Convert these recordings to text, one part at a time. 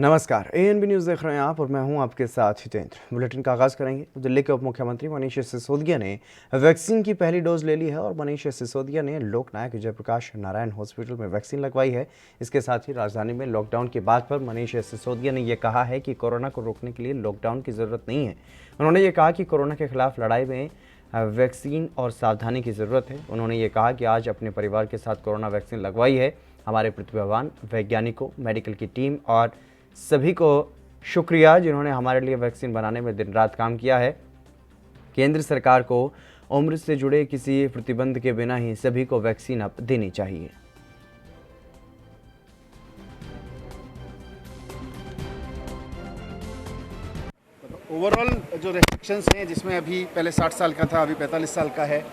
नमस्कार, ANB news देख रहे हैं आप और मैं हूं आपके साथ हितेंद्र। बुलेटिन का आगाज़ करेंगे तो दिल्ली के उप मुख्यमंत्री मनीष सिसोदिया ने वैक्सीन की पहली डोज ले ली है और मनीष सिसोदिया ने लोकनायक जयप्रकाश नारायण हॉस्पिटल में वैक्सीन लगवाई है। इसके साथ ही राजधानी में लॉकडाउन की बात पर मनीष सिसोदिया ने यह कहा है कि कोरोना को रोकने के लिए लॉकडाउन की ज़रूरत नहीं है। उन्होंने ये कहा कि कोरोना के खिलाफ लड़ाई में वैक्सीन और सावधानी की ज़रूरत है। उन्होंने ये कहा कि आज अपने परिवार के साथ कोरोना वैक्सीन लगवाई है। हमारे प्रतिभावान वैज्ञानिकों, मेडिकल की टीम और सभी को शुक्रिया जिन्होंने हमारे लिए वैक्सीन बनाने में दिन रात काम किया है। केंद्र सरकार को उम्र से जुड़े किसी प्रतिबंध के बिना ही सभी को वैक्सीन अब देनी चाहिए। ओवरऑल जो रेस्ट्रिक्शंस हैं, जिसमें अभी पहले 60 साल का था, अभी 45 साल का है,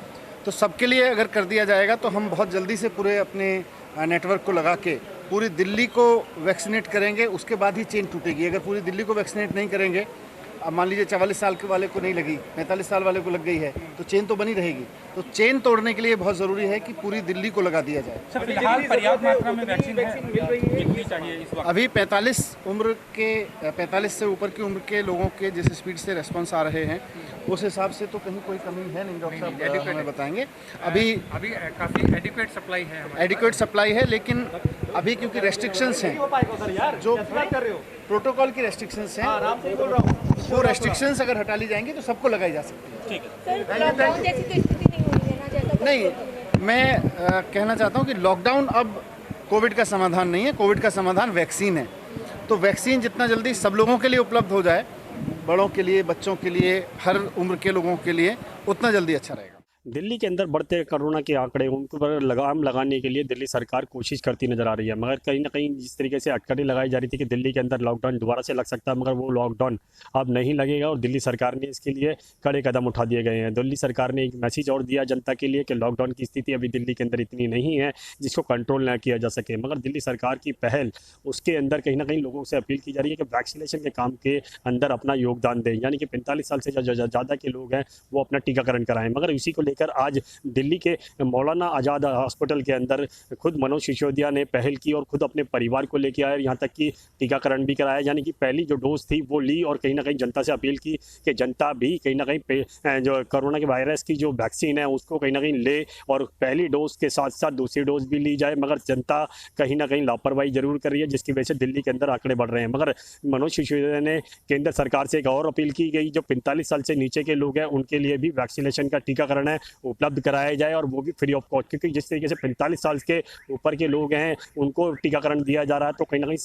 तो सबके लिए अगर कर दिया जाएगा तो हम बहुत जल्दी से पूरे अपने नेटवर्क को लगा के पूरी दिल्ली को वैक्सीनेट करेंगे। उसके बाद ही चेन टूटेगी। अगर पूरी दिल्ली को वैक्सीनेट नहीं करेंगे, अब मान लीजिए 44 साल के वाले को नहीं लगी, 45 साल वाले को लग गई है, तो चेन तो बनी रहेगी। तो चेन तोड़ने के लिए बहुत ज़रूरी है कि पूरी दिल्ली को लगा दिया जाए। फिलहाल पर्याप्त मात्रा में वैक्सीन मिल रही है, कितनी चाहिए इस वक्त? अभी 45 से ऊपर की उम्र के लोगों के जिस स्पीड से रेस्पॉन्स आ रहे हैं, उस हिसाब से तो कहीं कोई कमी है नहीं। डॉक्टर साहब हमें बताएंगे। अभी काफ़ी एडिक्वेट सप्लाई है, एडिक्वेट सप्लाई है, लेकिन अभी क्योंकि रेस्ट्रिक्शंस हैं, जो प्रोटोकॉल की रेस्ट्रिक्शंस हैं, वो रेस्ट्रिक्शंस अगर हटा ली जाएंगी तो सबको लगाई जा सकती है। नहीं, मैं कहना चाहता हूँ कि लॉकडाउन अब कोविड का समाधान नहीं है। कोविड का समाधान वैक्सीन है। तो वैक्सीन जितना जल्दी सब लोगों के लिए उपलब्ध हो जाए, बड़ों के लिए, बच्चों के लिए, हर उम्र के लोगों के लिए, उतना जल्दी अच्छा रहेगा। दिल्ली के अंदर बढ़ते कोरोना के आंकड़े, उनको पर लगाम लगाने के लिए दिल्ली सरकार कोशिश करती नजर आ रही है, मगर कहीं ना कहीं जिस तरीके से अटकलें लगाई जा रही थी कि दिल्ली के अंदर लॉकडाउन दोबारा से लग सकता है, मगर वो लॉकडाउन अब नहीं लगेगा और दिल्ली सरकार ने इसके लिए कड़े कदम उठा दिए गए हैं। दिल्ली सरकार ने एक मैसेज और दिया जनता के लिए कि लॉकडाउन की स्थिति अभी दिल्ली के अंदर इतनी नहीं है जिसको कंट्रोल ना किया जा सके, मगर दिल्ली सरकार की पहल, उसके अंदर कहीं ना कहीं लोगों से अपील की जा रही है कि वैक्सीनेशन के काम के अंदर अपना योगदान दें, यानी कि 45 साल से ज़्यादा के लोग हैं वो अपना टीकाकरण कराएं। मगर इसी को लेकर आज दिल्ली के मौलाना आज़ाद हॉस्पिटल के अंदर खुद मनोज सिसोदिया ने पहल की और खुद अपने परिवार को लेकर आए, यहाँ तक कि टीकाकरण भी कराया, यानी कि पहली जो डोज थी वो ली और कहीं ना कहीं जनता से अपील की कि जनता भी कहीं ना कहीं जो कोरोना के वायरस की जो वैक्सीन है उसको कहीं ना कहीं ले और पहली डोज के साथ साथ दूसरी डोज भी ली जाए। मगर जनता कहीं ना कहीं लापरवाही जरूर कर रही है, जिसकी वजह से दिल्ली के अंदर आंकड़े बढ़ रहे हैं। मगर मनोज सिसोदिया ने केंद्र सरकार से एक और अपील की गई, जो 45 साल से नीचे के लोग हैं उनके लिए भी वैक्सीनेशन का टीकाकरण है उपलब्ध कराया जाए और वो भी फ्री ऑफ कॉस्ट, क्योंकि जिस तरीके से 45 साल के ऊपर के लोग हैं उनको टीकाकरण दिया जा रहा है, तो कहीं ना कहीं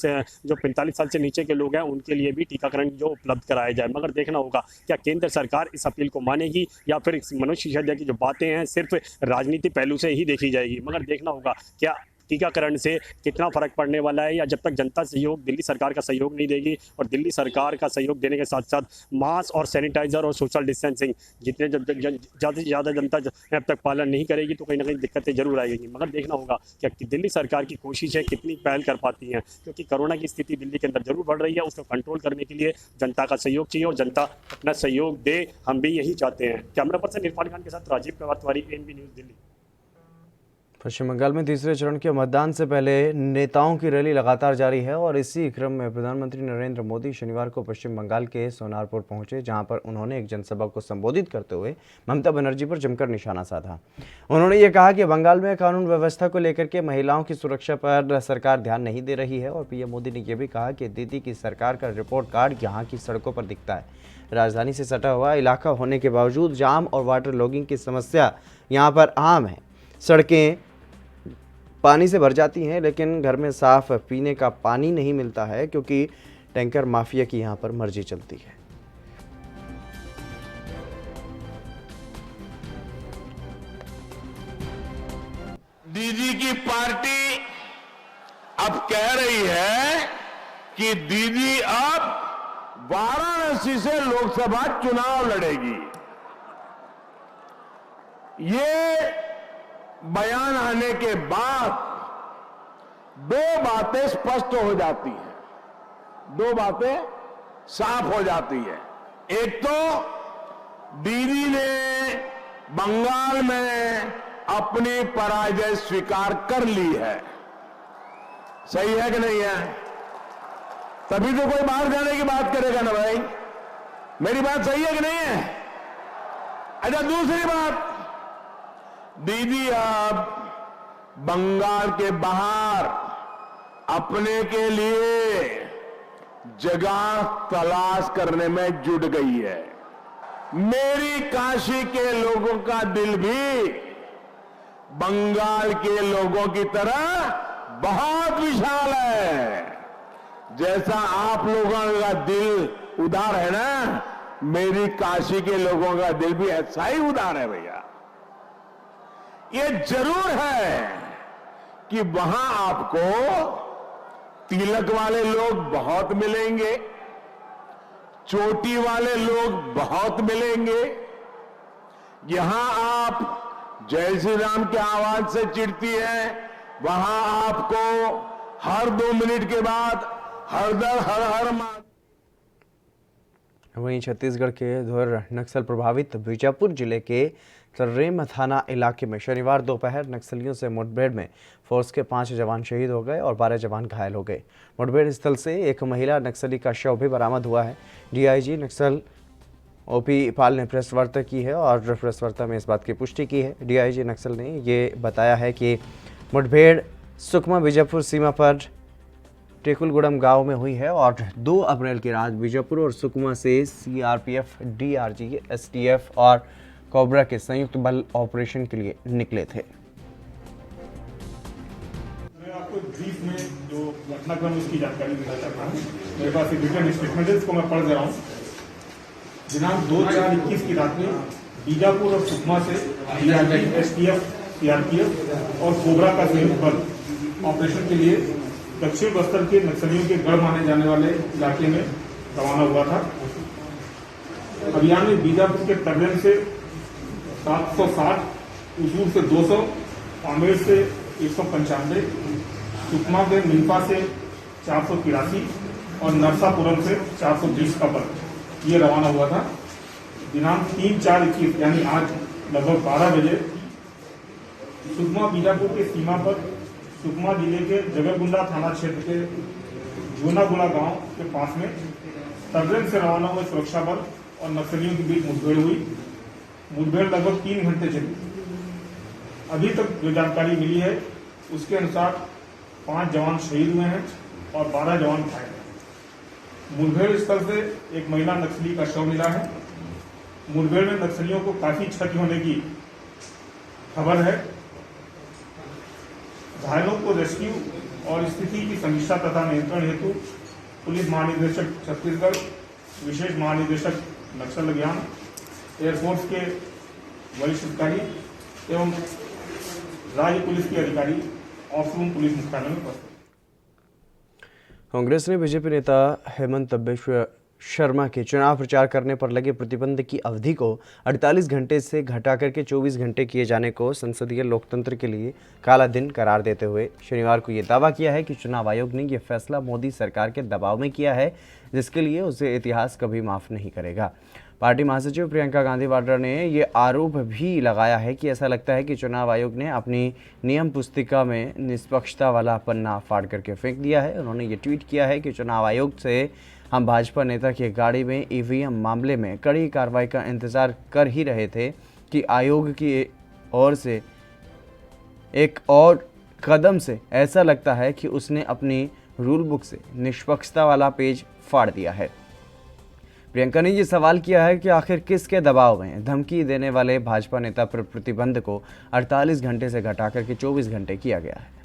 जो 45 साल से नीचे के लोग हैं उनके लिए भी टीकाकरण जो उपलब्ध कराया जाए। मगर देखना होगा क्या केंद्र सरकार इस अपील को मानेगी या फिर मनोज सिसोदिया की जो बातें हैं सिर्फ राजनीति पहलू से ही देखी जाएगी। मगर देखना होगा क्या टीकाकरण से कितना फर्क पड़ने वाला है, या जब तक जनता सहयोग, दिल्ली सरकार का सहयोग नहीं देगी और दिल्ली सरकार का सहयोग देने के साथ साथ मास्क और सैनिटाइजर और सोशल डिस्टेंसिंग जितने ज़्यादा से ज़्यादा जनता अब तक पालन नहीं करेगी तो कहीं ना कहीं दिक्कतें जरूर आएंगी। मगर देखना होगा क्या दिल्ली सरकार की कोशिश है कितनी पहल कर पाती हैं, क्योंकि कोरोना की स्थिति दिल्ली के अंदर जरूर बढ़ रही है। उसको कंट्रोल करने के लिए जनता का सहयोग चाहिए और जनता अपना सहयोग दे, हम भी यही चाहते हैं। कैमरा पर्सन इरफान खान के साथ राजीव पवार, एएनबी न्यूज़ दिल्ली। पश्चिम बंगाल में तीसरे चरण के मतदान से पहले नेताओं की रैली लगातार जारी है और इसी क्रम में प्रधानमंत्री नरेंद्र मोदी शनिवार को पश्चिम बंगाल के सोनारपुर पहुंचे, जहां पर उन्होंने एक जनसभा को संबोधित करते हुए ममता बनर्जी पर जमकर निशाना साधा। उन्होंने ये कहा कि बंगाल में कानून व्यवस्था को लेकर के महिलाओं की सुरक्षा पर सरकार ध्यान नहीं दे रही है और पीएम मोदी ने यह भी कहा कि दीदी की सरकार का रिपोर्ट कार्ड यहाँ की सड़कों पर दिखता है। राजधानी से सटा हुआ इलाका होने के बावजूद जाम और वाटर लॉगिंग की समस्या यहाँ पर आम है। सड़कें पानी से भर जाती हैं, लेकिन घर में साफ पीने का पानी नहीं मिलता है क्योंकि टैंकर माफिया की यहाँ पर मर्जी चलती है। दीदी की पार्टी अब कह रही है कि दीदी अब वाराणसी से लोकसभा चुनाव लड़ेगी। ये बयान आने के बाद दो बातें स्पष्ट हो जाती हैं, दो बातें साफ हो जाती है। एक तो दीदी ने बंगाल में अपनी पराजय स्वीकार कर ली है, सही है कि नहीं है? तभी तो कोई बाहर जाने की बात करेगा ना भाई। मेरी बात सही है कि नहीं है? अच्छा, दूसरी बात, दीदी आप बंगाल के बाहर अपने के लिए जगह तलाश करने में जुट गई है। मेरी काशी के लोगों का दिल भी बंगाल के लोगों की तरह बहुत विशाल है। जैसा आप लोगों का दिल उदार है ना, मेरी काशी के लोगों का दिल भी ऐसा ही उदार है भैया। ये जरूर है कि वहां आपको तिलक वाले लोग बहुत मिलेंगे, चोटी वाले लोग बहुत मिलेंगे। यहां आप जय श्री राम की आवाज से चिढ़ती है, वहां आपको हर 2 मिनट के बाद हर दर हर हर मार। वहीं छत्तीसगढ़ के धुर नक्सल प्रभावित बीजापुर जिले के तर्रेम थाना इलाके में शनिवार दोपहर नक्सलियों से मुठभेड़ में फोर्स के 5 जवान शहीद हो गए और 12 जवान घायल हो गए। मुठभेड़ स्थल से एक महिला नक्सली का शव भी बरामद हुआ है। डीआईजी नक्सल ओपी पाल ने प्रेस वार्ता की है और प्रेस वार्ता में इस बात की पुष्टि की है। डीआईजी नक्सल ने ये बताया है कि मुठभेड़ सुकमा बीजापुर सीमा पर टेकुलगुड़म गांव में हुई है और 2 अप्रैल की रात बीजापुर और सुकमा से सीआरपीएफ, डीआरजी, एसटीएफ और कोबरा के संयुक्त बल ऑपरेशन के लिए निकले थे। मैं आपको ब्रीफ में जो घटनाक्रम उसकी जानकारी देना चाहता हूँ। मेरे पास एक रिटन स्टेटमेंट है, इसको मैं पढ़ दे रहा हूँ। दिनांक 2/4/21 की रात में बीजापुर और सुकमा से डीआरजी, एसटीएफ, सीआरपीएफ और कोबरा का संयुक्त बल ऑपरेशन के लिए दक्षिण बस्तर के नक्सलियों के गढ़ माने जाने वाले इलाके में रवाना हुआ था। अभियान में बीजापुर के तर्रेम से 760, उसूर से 200, आमेर से 195, सुकमा के मिनपा से 483 और नरसापुरम से 420 का बल ये रवाना हुआ था। दिनांक 3/4/21 यानी आज लगभग 12 बजे सुकमा बीजापुर के सीमा पर सुकमा जिले के जगरगुंडा थाना क्षेत्र के जूनागुड़ा गांव के पास में तर्रेम से रवाना हुए सुरक्षा बल और नक्सलियों के बीच मुठभेड़ हुई। मुठभेड़ लगभग 3 घंटे चली। अभी तक जो जानकारी मिली है उसके अनुसार 5 जवान शहीद हुए हैं और 12 जवान घायल हैं। मुठभेड़ स्थल से एक महिला नक्सली का शव मिला है। मुठभेड़ में नक्सलियों को काफी क्षति होने की खबर है। घायलों को रेस्क्यू और स्थिति की समीक्षा तथा नियंत्रण हेतु पुलिस महानिदेशक छत्तीसगढ़, विशेष महानिदेशक नक्सल अभियान, एयरफोर्स के वरिष्ठ अधिकारी एवं राज्य पुलिस के अधिकारी ऑफरूम पुलिस मुख्यालय में उपस्थित। कांग्रेस ने बीजेपी नेता हेमंत बिश्व शर्मा के चुनाव प्रचार करने पर लगे प्रतिबंध की अवधि को 48 घंटे से घटाकर के 24 घंटे किए जाने को संसदीय लोकतंत्र के लिए काला दिन करार देते हुए शनिवार को ये दावा किया है कि चुनाव आयोग ने यह फैसला मोदी सरकार के दबाव में किया है, जिसके लिए उसे इतिहास कभी माफ नहीं करेगा। पार्टी महासचिव प्रियंका गांधी वाड्रा ने ये आरोप भी लगाया है कि ऐसा लगता है कि चुनाव आयोग ने अपनी नियम पुस्तिका में निष्पक्षता वाला पन्ना फाड़ करके फेंक दिया है। उन्होंने ये ट्वीट किया है कि चुनाव आयोग से हम भाजपा नेता की गाड़ी में ईवीएम मामले में कड़ी कार्रवाई का इंतजार कर ही रहे थे कि आयोग की ओर से एक और कदम से ऐसा लगता है कि उसने अपनी रूल बुक से निष्पक्षता वाला पेज फाड़ दिया है। प्रियंका ने ये सवाल किया है कि आखिर किसके दबाव में धमकी देने वाले भाजपा नेता पर प्रतिबंध को 48 घंटे से घटाकर के 24 घंटे किया गया है।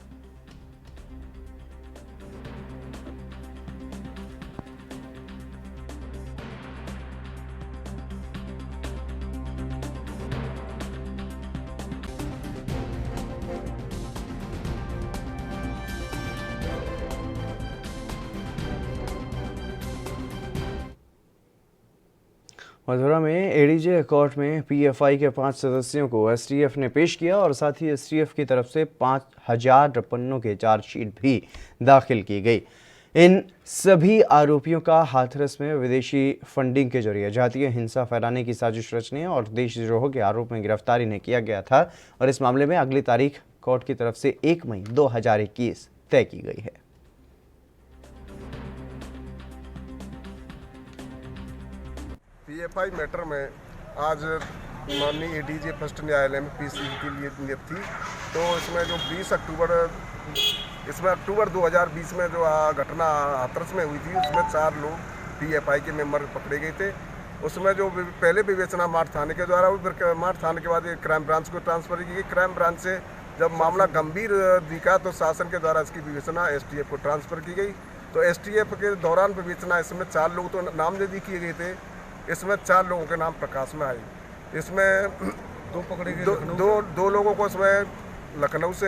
मथुरा में एडीजे कोर्ट में पीएफआई के 5 सदस्यों को एसटीएफ ने पेश किया और साथ ही एसटीएफ की तरफ से 5000 पन्नों के चार्जशीट भी दाखिल की गई। इन सभी आरोपियों का हाथरस में विदेशी फंडिंग के जरिए जातीय हिंसा फैलाने की साजिश रचने और देशद्रोह के आरोप में गिरफ्तारी ने किया गया था और इस मामले में अगली तारीख कोर्ट की तरफ से 1 मई 2021 तय की गई है। पीएफआई मैटर में आज माननीय एडीजे फर्स्ट न्यायालय में पीसी के लिए नियुक्त थी। तो इसमें जो 20 अक्टूबर 2020 में जो घटना हाथरस में हुई थी, उसमें 4 लोग पीएफआई के मेंबर पकड़े गए थे। उसमें जो पहले विवेचना माठ थाने के द्वारा हुई, फिर माठ थाने के बाद क्राइम ब्रांच को ट्रांसफर की गई। क्राइम ब्रांच से जब मामला गंभीर दिखा तो शासन के द्वारा इसकी विवेचना एसटीएफ को ट्रांसफ़र की गई। तो एसटीएफ के दौरान विवेचना इसमें 4 लोग तो नामजद किए गए थे। इसमें 4 लोगों के नाम प्रकाश में आए। इसमें दो लोगों को इसमें लखनऊ से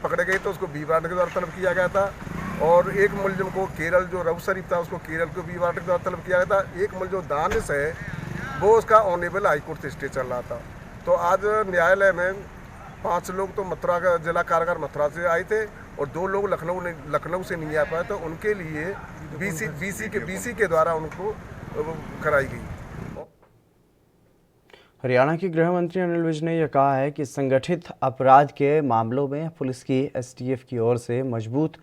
पकड़े गए, तो उसको बी वार्ड के द्वारा तलब किया गया था। और एक मुलजिम को केरल, जो रऊफ शरीफ था, उसको केरल को बी वार्ड के द्वारा तलब किया गया था। एक मुलजिम जो दानिश है, वो उसका ऑनरेबल हाईकोर्ट से स्टे चल रहा था। तो आज न्यायालय में 5 लोग तो मथुरा का जिला कारागार मथुरा से आए थे और 2 लोग लखनऊ से नहीं आ पाए, तो उनके लिए बीसी के द्वारा उनको कराई गई। हरियाणा के गृह मंत्री अनिल विज ने यह कहा है कि संगठित अपराध के मामलों में पुलिस की एसटीएफ की ओर से मजबूत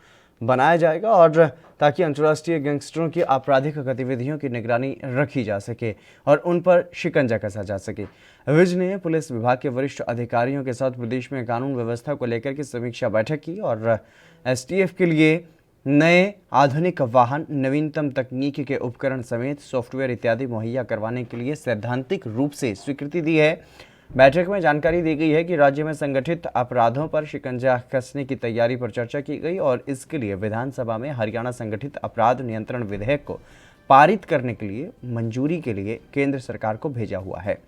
बनाया जाएगा और ताकि अंतर्राष्ट्रीय गैंगस्टरों की आपराधिक गतिविधियों की निगरानी रखी जा सके और उन पर शिकंजा कसा जा सके। विज ने पुलिस विभाग के वरिष्ठ अधिकारियों के साथ प्रदेश में कानून व्यवस्था को लेकर की समीक्षा बैठक की और एसटीएफ के लिए नए आधुनिक वाहन, नवीनतम तकनीक के उपकरण समेत सॉफ्टवेयर इत्यादि मुहैया करवाने के लिए सैद्धांतिक रूप से स्वीकृति दी है। बैठक में जानकारी दी गई है कि राज्य में संगठित अपराधों पर शिकंजा कसने की तैयारी पर चर्चा की गई और इसके लिए विधानसभा में हरियाणा संगठित अपराध नियंत्रण विधेयक को पारित करने के लिए मंजूरी के लिए केंद्र सरकार को भेजा हुआ है।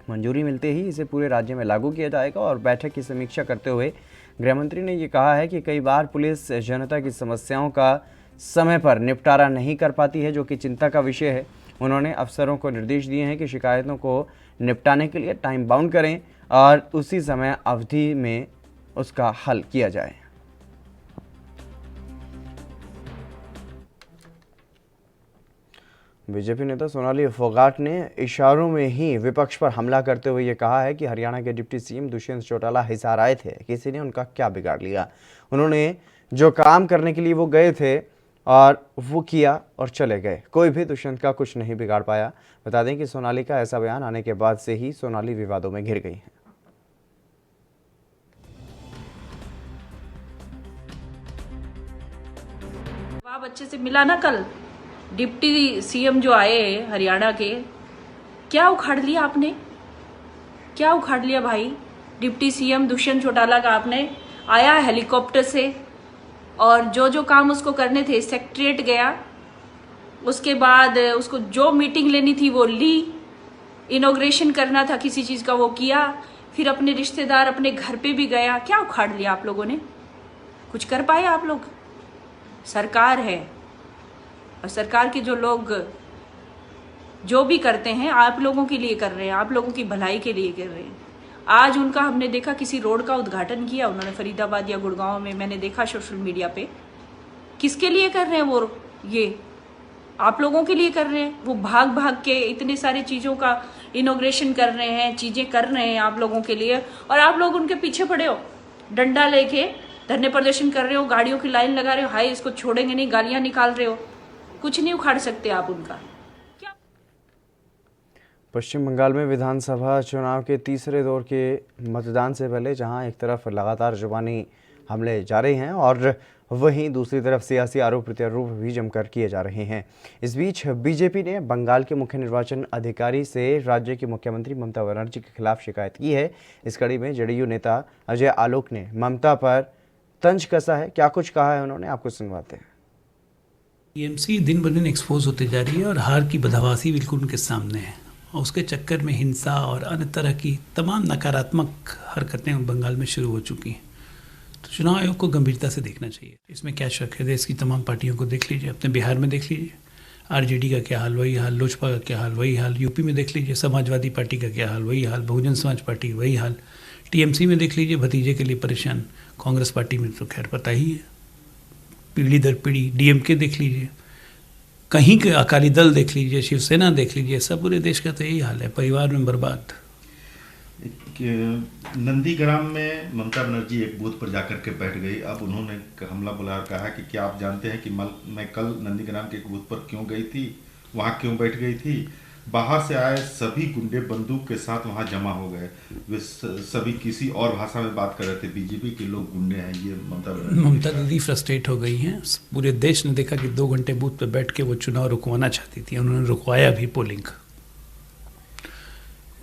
मंजूरी मिलते ही इसे पूरे राज्य में लागू किया जाएगा और बैठक की समीक्षा करते हुए गृहमंत्री ने ये कहा है कि कई बार पुलिस जनता की समस्याओं का समय पर निपटारा नहीं कर पाती है, जो कि चिंता का विषय है। उन्होंने अफसरों को निर्देश दिए हैं कि शिकायतों को निपटाने के लिए टाइम बाउंड करें और उसी समय अवधि में उसका हल किया जाए। बीजेपी नेता सोनाली फोगाट ने इशारों में ही विपक्ष पर हमला करते हुए ये कहा है कि हरियाणा के डिप्टी सीएम दुष्यंत चौटाला हिसार आए थे, किसी ने उनका क्या बिगाड़ लिया। उन्होंने जो काम करने के लिए वो गए थे और वो किया और चले गए, कोई भी दुष्यंत का कुछ नहीं बिगाड़ पाया। बता दें कि सोनाली का ऐसा बयान आने के बाद से ही सोनाली विवादों में घिर गई हैं। जवाब अच्छे से मिला ना कल? डिप्टी सीएम जो आए हरियाणा के, क्या उखाड़ लिया आपने? क्या उखाड़ लिया भाई? डिप्टी सीएम दुष्यंत चौटाला का आपने आया हेलीकॉप्टर से और जो काम उसको करने थे सेक्रेटरीट गया, उसके बाद उसको जो मीटिंग लेनी थी वो ली, इनॉग्रेशन करना था किसी चीज़ का वो किया, फिर अपने रिश्तेदार अपने घर पे भी गया। क्या उखाड़ लिया आप लोगों ने? कुछ कर पाए आप लोग? सरकार है और सरकार के जो लोग जो भी करते हैं आप लोगों के लिए कर रहे हैं, आप लोगों की भलाई के लिए कर रहे हैं। आज उनका हमने देखा किसी रोड का उद्घाटन किया उन्होंने फरीदाबाद या गुड़गांव में, मैंने देखा सोशल मीडिया पे। किसके लिए कर रहे हैं वो? ये आप लोगों के लिए कर रहे हैं। वो भाग भाग के इतने सारी चीज़ों का इनॉग्रेशन कर रहे हैं, चीज़ें कर रहे हैं आप लोगों के लिए, और आप लोग उनके पीछे पड़े हो, डंडा लेके धरने प्रदर्शन कर रहे हो, गाड़ियों की लाइन लगा रहे हो, हाय इसको छोड़ेंगे नहीं, गालियां निकाल रहे हो। कुछ नहीं उखाड़ सकते आप उनका। क्या? पश्चिम बंगाल में विधानसभा चुनाव के तीसरे दौर के मतदान से पहले जहां एक तरफ लगातार जुबानी हमले जारी हैं और वहीं दूसरी तरफ सियासी आरोप प्रत्यारोप भी जमकर किए जा रहे हैं। इस बीच बीजेपी ने बंगाल के मुख्य निर्वाचन अधिकारी से राज्य की मुख्यमंत्री ममता बनर्जी के खिलाफ शिकायत की है। इस कड़ी में जेडीयू नेता अजय आलोक ने ममता पर तंज कसा है। क्या कुछ कहा है उन्होंने, आपको सुनवाते हैं। टीएमसी दिन ब दिन एक्सपोज होते जा रही है और हार की बदहवासी बिल्कुल उनके सामने है और उसके चक्कर में हिंसा और अन्य तरह की तमाम नकारात्मक हरकतें बंगाल में शुरू हो चुकी हैं। तो चुनाव आयोग को गंभीरता से देखना चाहिए। इसमें क्या शक है? देश की तमाम पार्टियों को देख लीजिए, अपने बिहार में देख लीजिए, आरजेडी का क्या हाल वही हाल, लोजपा का क्या हाल वही हाल, यूपी में देख लीजिए समाजवादी पार्टी का क्या हाल वही हाल, बहुजन समाज पार्टी वही हाल, टीएमसी में देख लीजिए भतीजे के लिए परेशान, कांग्रेस पार्टी में तो खैर पता ही है, पीढ़ी दर पीढ़ी, डीएमके देख लीजिए, कहीं के अकाली दल देख लीजिए, शिवसेना देख लीजिए, सब पूरे देश का तो यही हाल है, परिवार में बर्बाद। नंदीग्राम में ममता बनर्जी एक बूथ पर जाकर के बैठ गई। अब उन्होंने हमला बोला और कहा कि क्या आप जानते हैं कि मैं कल नंदीग्राम के एक बूथ पर क्यों गई थी वहाँ क्यों बैठ गई थी। बाहर से आए सभी गुंडे बंदूक के साथ वहाँ जमा हो गए। वे सभी किसी और भाषा में बात कर रहे थे। बीजेपी के लोग गुंडे हैं, ये ममता दीदी फ्रस्ट्रेट हो गई हैं। पूरे देश ने देखा कि 2 घंटे बूथ पे बैठ के वो चुनाव रुकवाना चाहती थी, उन्होंने रुकवाया भी पोलिंग।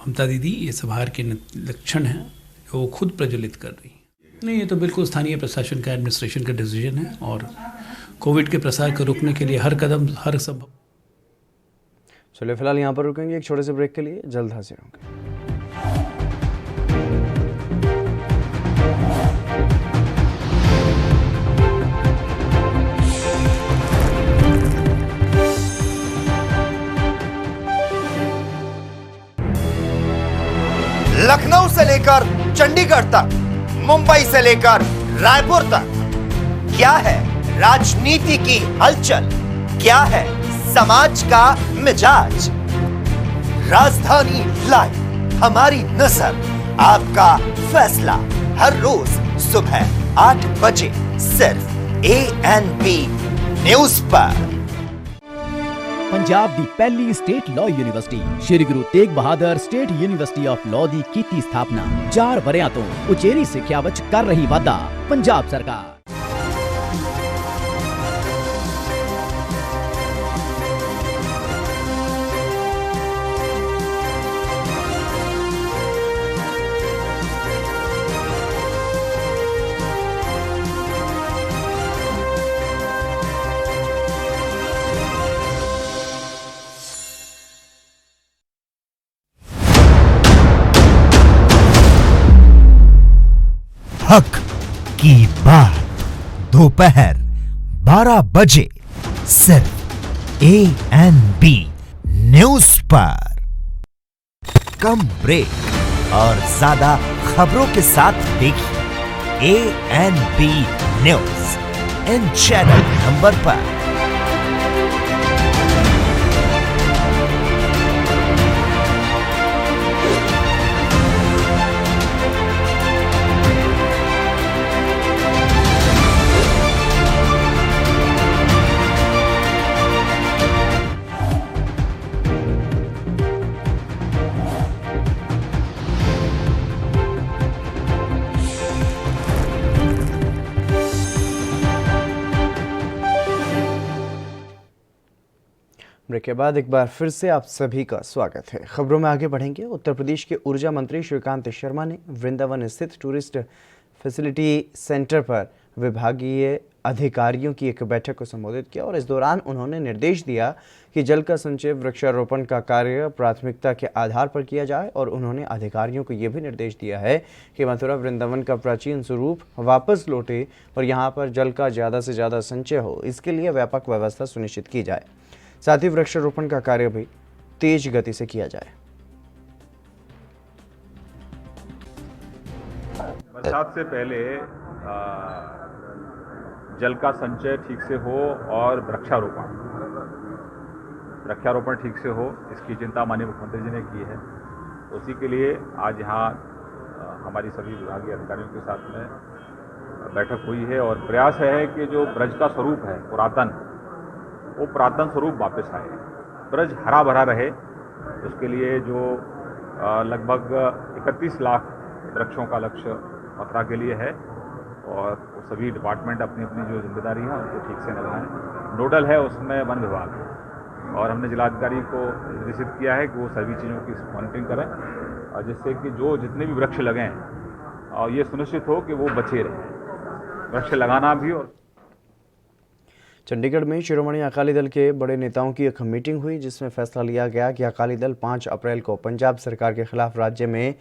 ममता दीदी ये सब हार के लक्षण हैं वो खुद प्रज्वलित कर रही है। नहीं, ये तो बिल्कुल स्थानीय प्रशासन का, एडमिनिस्ट्रेशन का डिसीजन है और कोविड के प्रसार को रोकने के लिए हर कदम हर सब। चलिए फिलहाल यहाँ पर रुकेंगे एक छोटे से ब्रेक के लिए, जल्द हाजिर होंगे। लखनऊ से लेकर चंडीगढ़ तक, मुंबई से लेकर रायपुर तक, क्या है राजनीति की हलचल, क्या है समाज का मिजाज। राजधानी लाइव, हमारी नजर, आपका फैसला, हर रोज सुबह 8 बजे सिर्फ ANP न्यूज पर। पंजाब दी पहली state law university Shri Guru Tegh Bahadur state university of law दी कीती स्थापना 4 वरियां तो उचेरी सिੱਖਿਆ ਵਿੱਚ कर रही वाधा पंजाब सरकार। हक की बात दोपहर 12 बजे सिर्फ ANP न्यूज पर। कम ब्रेक और ज्यादा खबरों के साथ देखिए ANP news in channel number पर। ब्रेक के बाद एक बार फिर से आप सभी का स्वागत है। खबरों में आगे बढ़ेंगे। उत्तर प्रदेश के ऊर्जा मंत्री श्रीकांत शर्मा ने वृंदावन स्थित टूरिस्ट फैसिलिटी सेंटर पर विभागीय अधिकारियों की एक बैठक को संबोधित किया और इस दौरान उन्होंने निर्देश दिया कि जल का संचय वृक्षारोपण का कार्य प्राथमिकता के आधार पर किया जाए और उन्होंने अधिकारियों को यह भी निर्देश दिया है कि मथुरा वृंदावन का प्राचीन स्वरूप वापस लौटे और यहाँ पर जल का ज़्यादा से ज़्यादा संचय हो, इसके लिए व्यापक व्यवस्था सुनिश्चित की जाए। साथ ही वृक्षारोपण का कार्य भी तेज गति से किया जाए। बरसात से पहले जल का संचय ठीक से हो और वृक्षारोपण ठीक से हो, इसकी चिंता माननीय मुख्यमंत्री जी ने की है। उसी के लिए आज यहाँ हमारी सभी विभागीय अधिकारियों के साथ में बैठक हुई है और प्रयास है कि जो ब्रज का स्वरूप है पुरातन, वो पुरातन स्वरूप वापस आए, ब्रज हरा भरा रहे। उसके लिए जो लगभग 31 लाख वृक्षों का लक्ष्य मथुरा के लिए है और सभी डिपार्टमेंट अपनी अपनी जो जिम्मेदारी है उनको ठीक से निभाएं। नोडल है उसमें वन विभाग और हमने जिलाधिकारी को निर्देशित किया है कि वो सभी चीज़ों की मॉनिटरिंग करें और जिससे कि जो जितने भी वृक्ष लगें और ये सुनिश्चित हो कि वो बचे रहें, वृक्ष लगाना भी। और चंडीगढ़ में शिरोमणि अकाली दल के बड़े नेताओं की एक मीटिंग हुई जिसमें फैसला लिया गया कि अकाली दल 5 अप्रैल को पंजाब सरकार के खिलाफ राज्य में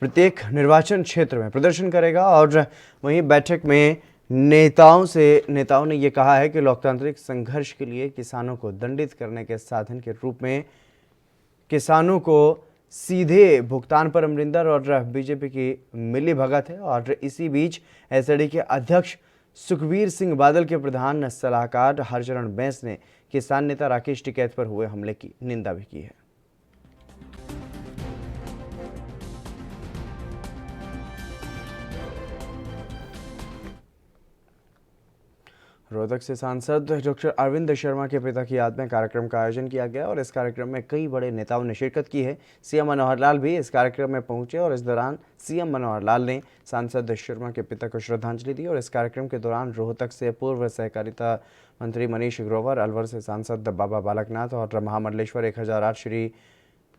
प्रत्येक निर्वाचन क्षेत्र में प्रदर्शन करेगा और वहीं बैठक में नेताओं ने ये कहा है कि लोकतांत्रिक संघर्ष के लिए किसानों को दंडित करने के साधन के रूप में किसानों को सीधे भुगतान पर अमरिंदर और बीजेपी की मिली भगत है। और इसी बीच एसएडी के अध्यक्ष सुखबीर सिंह बादल के प्रधान सलाहकार हरचरण बैंस ने किसान नेता राकेश टिकैत पर हुए हमले की निंदा भी की है। रोहतक से सांसद डॉक्टर अरविंद शर्मा के पिता की याद में कार्यक्रम का आयोजन किया गया और इस कार्यक्रम में कई बड़े नेताओं ने शिरकत की है। सीएम मनोहर लाल भी इस कार्यक्रम में पहुंचे और इस दौरान सीएम मनोहर लाल ने सांसद शर्मा के पिता को श्रद्धांजलि दी और इस कार्यक्रम के दौरान रोहतक से पूर्व सहकारिता मंत्री मनीष ग्रोवर, अलवर से सांसद बाबा बालकनाथ और महामंडलेश्वर 1008 श्री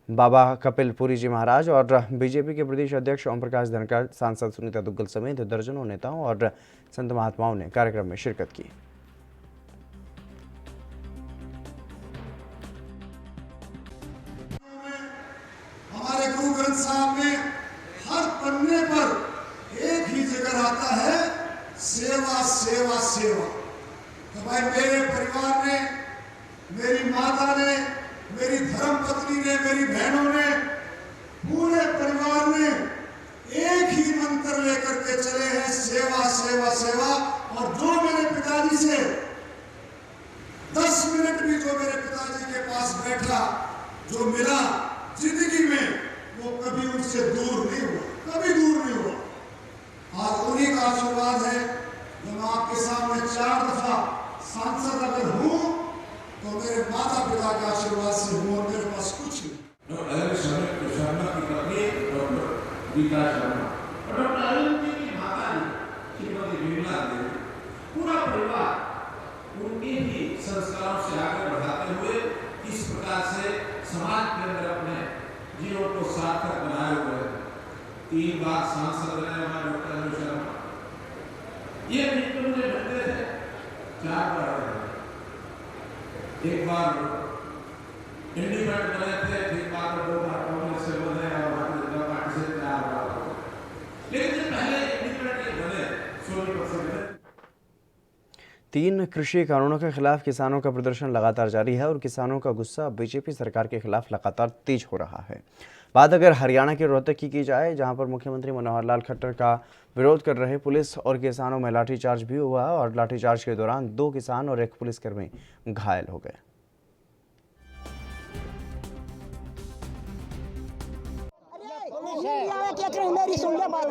बाबा कपिल पुरी जी महाराज और बीजेपी के प्रदेश अध्यक्ष ओम प्रकाश धनखड़, सांसद सुनीता दुग्गल समेत दर्जनों नेताओं और संत महात्माओं ने कार्यक्रम में शिरकत की। हमारे गुरु ग्रंथ साहब में हर पन्ने पर एक ही जगह आता है सेवा सेवा सेवा। तो भाई मेरे परिवार ने, मेरी माता ने, मेरी धर्म पत्नी ने, मेरी बहनों ने, पूरे परिवार ने एक ही मंत्र लेकर के चले हैं सेवा सेवा सेवा। और जो मेरे पिताजी से 10 मिनट भी जो मेरे पिताजी के पास बैठा, जो मिला जिंदगी में, वो कभी उनसे दूर नहीं हुआ, कभी दूर नहीं हुआ। आज उन्हीं का आशीर्वाद है जो मैं आपके सामने 4 दफा सांसद अगर हूं तो मेरे माता पिता के आशीर्वाद से हूं और मेरे पास कुछ नहीं। डॉक्टर शर्मा की पत्नी डॉक्टर गीता शर्मा और डॉक्टर अरविंद जी की माता जी श्रीमती विमला देवी, पूरा परिवार उनके ही संस्कारों से आगे बढ़ाते हुए इस प्रकार से समाज के अंदर अपने जीवन को सार्थक बनाए हुए 3 बार सांसद रहे हमारे डॉक्टर अरविंद शर्मा। ये मित्र मुझे मिलते थे 4 बार, एक बार इंडिपेंडेंट बने थे, फिर बाद में 2 बार कांग्रेस से बने और भारतीय जनता पार्टी से 4 बार। लेकिन जब पहले इंडिपेंडेंट बने 16% 3 कृषि कानूनों के खिलाफ किसानों का प्रदर्शन लगातार जारी है और किसानों का गुस्सा बीजेपी सरकार के खिलाफ लगातार तेज हो रहा है। बात अगर हरियाणा के रोहतक की जाए, जहां पर मुख्यमंत्री मनोहर लाल खट्टर का विरोध कर रहे पुलिस और किसानों में लाठीचार्ज भी हुआ और लाठीचार्ज के दौरान 2 किसान और 1 पुलिसकर्मी घायल हो गए। मेरी सुन ले बात,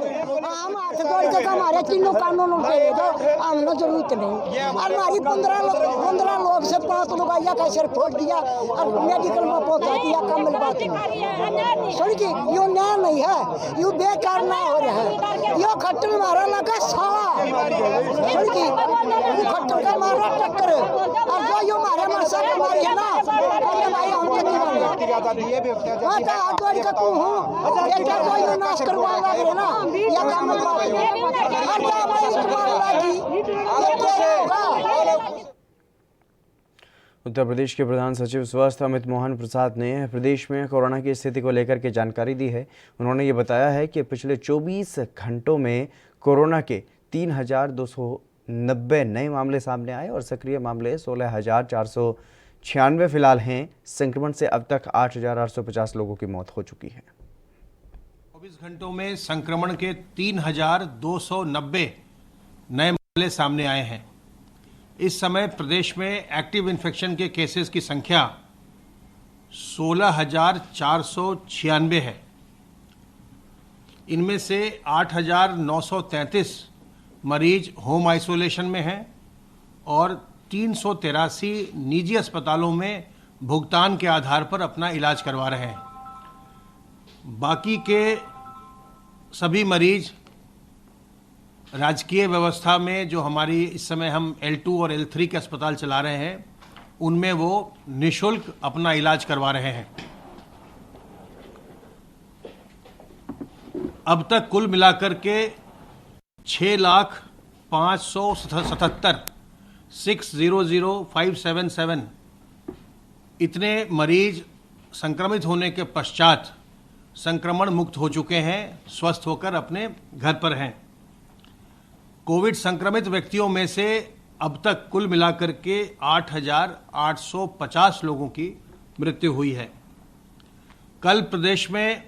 हम हाथ जोड़ के हमारे तीनों कानूनों के दो, हमने जरूरत नहीं। और हमारी 15 लोग से 5 लोग आया का सिर फोड़ दिया और मेडिकल में पहुंचा दिया, कम बात नहीं। सुन की यो न्याय नहीं है, यो बेकार ना हो रहा है। यो खट्टर मारा लगा साला, सुन की यो खट्टर का मारा टक्कर और जो यो मारे मरसा का मारी है ना, अरे भाई हम के दीवाने माता हाथ जोड़ के तू हूं बेटा कोई नाश करवा लग रहे ना, या काम बात नहीं। और क्या भाई इस्तेमाल लगी ये क्या होगा। उत्तर प्रदेश के प्रधान सचिव स्वास्थ्य अमित मोहन प्रसाद ने प्रदेश में कोरोना की स्थिति को लेकर के जानकारी दी है। उन्होंने ये बताया है कि पिछले 24 घंटों में कोरोना के 3,290 नए मामले सामने आए और सक्रिय मामले 16,496 फिलहाल हैं। संक्रमण से अब तक 8,850 लोगों की मौत हो चुकी है। 24 घंटों में संक्रमण के 3,290 नए मामले सामने आए हैं। इस समय प्रदेश में एक्टिव इन्फेक्शन के केसेस की संख्या 16,496 है। इनमें से 8,933 मरीज होम आइसोलेशन में हैं और 383 निजी अस्पतालों में भुगतान के आधार पर अपना इलाज करवा रहे हैं। बाकी के सभी मरीज राजकीय व्यवस्था में जो हमारी इस समय हम L2 और L3 के अस्पताल चला रहे हैं, उनमें वो निःशुल्क अपना इलाज करवा रहे हैं। अब तक कुल मिलाकर के 6,577,577 इतने मरीज संक्रमित होने के पश्चात संक्रमण मुक्त हो चुके हैं, स्वस्थ होकर अपने घर पर हैं। कोविड संक्रमित व्यक्तियों में से अब तक कुल मिलाकर के 8,850 लोगों की मृत्यु हुई है। कल प्रदेश में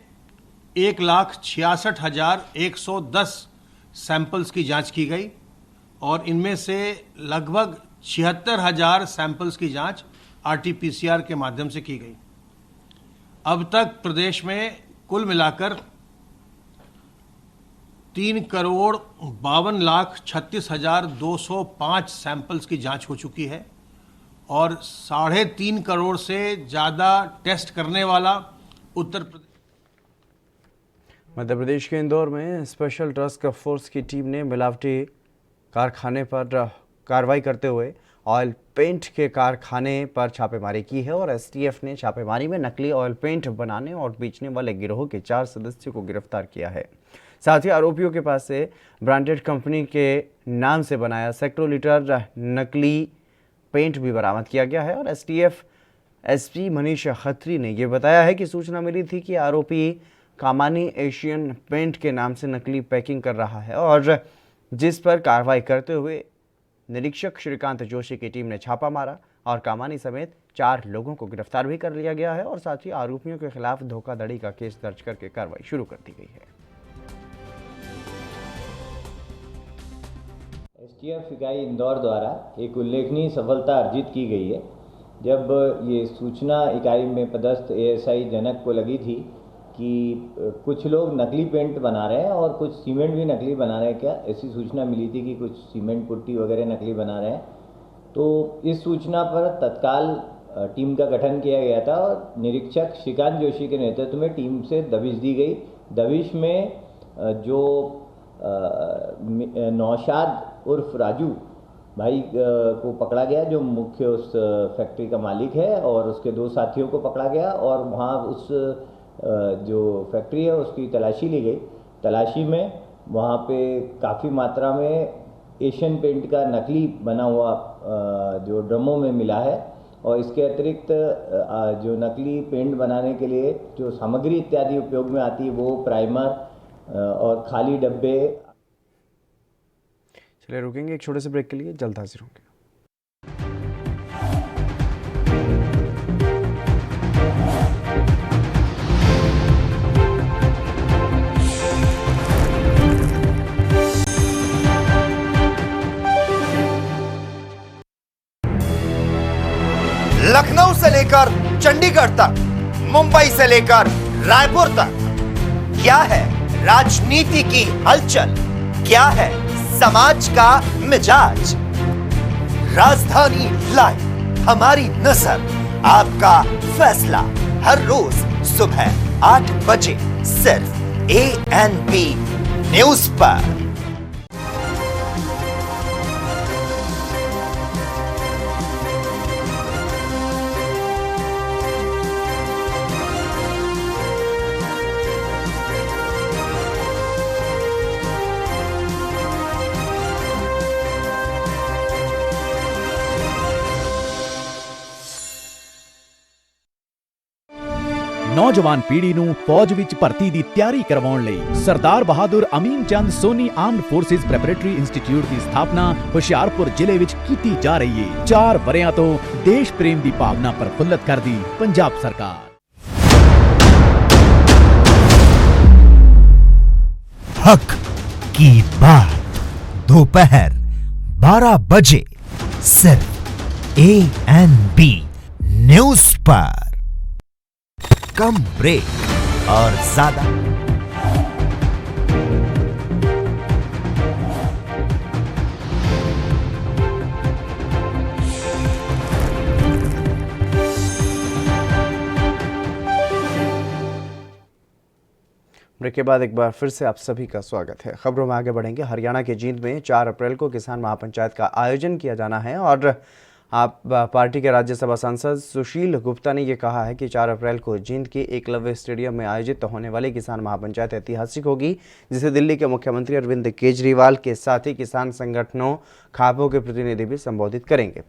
1,66,110 सैंपल्स की जांच की गई और इनमें से लगभग 76,000 सैंपल्स की जांच RT-PCR के माध्यम से की गई। अब तक प्रदेश में कुल मिलाकर 3,52,36,205 सैंपल्स की जांच हो चुकी है और 3.5 करोड़ से ज़्यादा टेस्ट करने वाला उत्तर प्रदेश। मध्य प्रदेश के इंदौर में स्पेशल टास्क फोर्स की टीम ने मिलावटी कारखाने पर कार्रवाई करते हुए ऑयल पेंट के कारखाने पर छापेमारी की है और एसटीएफ ने छापेमारी में नकली ऑयल पेंट बनाने और बेचने वाले गिरोह के 4 सदस्यों को गिरफ्तार किया है। साथ ही आरोपियों के पास से ब्रांडेड कंपनी के नाम से बनाया सैकड़ों लीटर नकली पेंट भी बरामद किया गया है और एसटीएफ एसपी मनीष खत्री ने यह बताया है कि सूचना मिली थी कि आरोपी कामानी एशियन पेंट के नाम से नकली पैकिंग कर रहा है और जिस पर कार्रवाई करते हुए निरीक्षक श्रीकांत जोशी की टीम ने छापा मारा और कामानी समेत 4 लोगों को गिरफ्तार भी कर लिया गया है और साथ ही आरोपियों के खिलाफ धोखाधड़ी का केस दर्ज करके कार्रवाई शुरू कर दी गई है। एसटीएफ इकाई इंदौर द्वारा एक उल्लेखनीय सफलता अर्जित की गई है। जब ये सूचना इकाई में पदस्थ एएसआई जनक को लगी थी कि कुछ लोग नकली पेंट बना रहे हैं और कुछ सीमेंट भी नकली बना रहे हैं, क्या ऐसी सूचना मिली थी कि कुछ सीमेंट पुट्टी वगैरह नकली बना रहे हैं, तो इस सूचना पर तत्काल टीम का गठन किया गया था और निरीक्षक श्रीकांत जोशी के नेतृत्व में टीम से दबिश दी गई। दबिश में जो नौशाद उर्फ राजू भाई को पकड़ा गया, जो मुख्य उस फैक्ट्री का मालिक है, और उसके 2 साथियों को पकड़ा गया और वहाँ उस जो फैक्ट्री है उसकी तलाशी ली गई। तलाशी में वहाँ पे काफ़ी मात्रा में एशियन पेंट का नकली बना हुआ जो ड्रमों में मिला है और इसके अतिरिक्त जो नकली पेंट बनाने के लिए जो सामग्री इत्यादि उपयोग में आती है वो प्राइमर और खाली डब्बे। चलिए रुकेंगे एक छोटे से ब्रेक के लिए, जल्द हाजिर होंगे। लखनऊ से लेकर चंडीगढ़ तक, मुंबई से लेकर रायपुर तक, क्या है राजनीति की हलचल, क्या है समाज का मिजाज। राजधानी लाइव, हमारी नजर, आपका फैसला, हर रोज सुबह 8 बजे सिर्फ ANB न्यूज पर। ਨੌਜਵਾਨ ਪੀੜ੍ਹੀ ਨੂੰ ਫੌਜ ਵਿੱਚ ਭਰਤੀ ਦੀ ਤਿਆਰੀ ਕਰਵਾਉਣ ਲਈ Sardar Bahadur Amin Chand Soni armed forces preparatory institute ਦੀ ਸਥਾਪਨਾ ਹੁਸ਼ਿਆਰਪੁਰ ਜ਼ਿਲ੍ਹੇ ਵਿੱਚ ਕੀਤੀ ਜਾ ਰਹੀ ਹੈ। 4 ਵਰ੍ਹਿਆਂ ਤੋਂ ਦੇਸ਼ ਪ੍ਰੇਮ ਦੀ ਭਾਵਨਾ ਪ੍ਰਫੁੱਲਤ ਕਰਦੀ ਪੰਜਾਬ ਸਰਕਾਰ। हक की बात दोपहर 12 बजे सिर्फ ANB न्यूज पर। कम ब्रेक और ज्यादा ब्रेक के बाद एक बार फिर से आप सभी का स्वागत है। खबरों में आगे बढ़ेंगे। हरियाणा के जींद में 4 अप्रैल को किसान महापंचायत का आयोजन किया जाना है और आप पार्टी के राज्यसभा सांसद सुशील गुप्ता ने यह कहा है कि 4 अप्रैल को जींद के एकलव्य स्टेडियम में आयोजित होने वाली किसान महापंचायत ऐतिहासिक होगी, जिसे दिल्ली के मुख्यमंत्री अरविंद केजरीवाल के साथ ही किसान संगठनों खापों के प्रतिनिधि भी संबोधित करेंगे।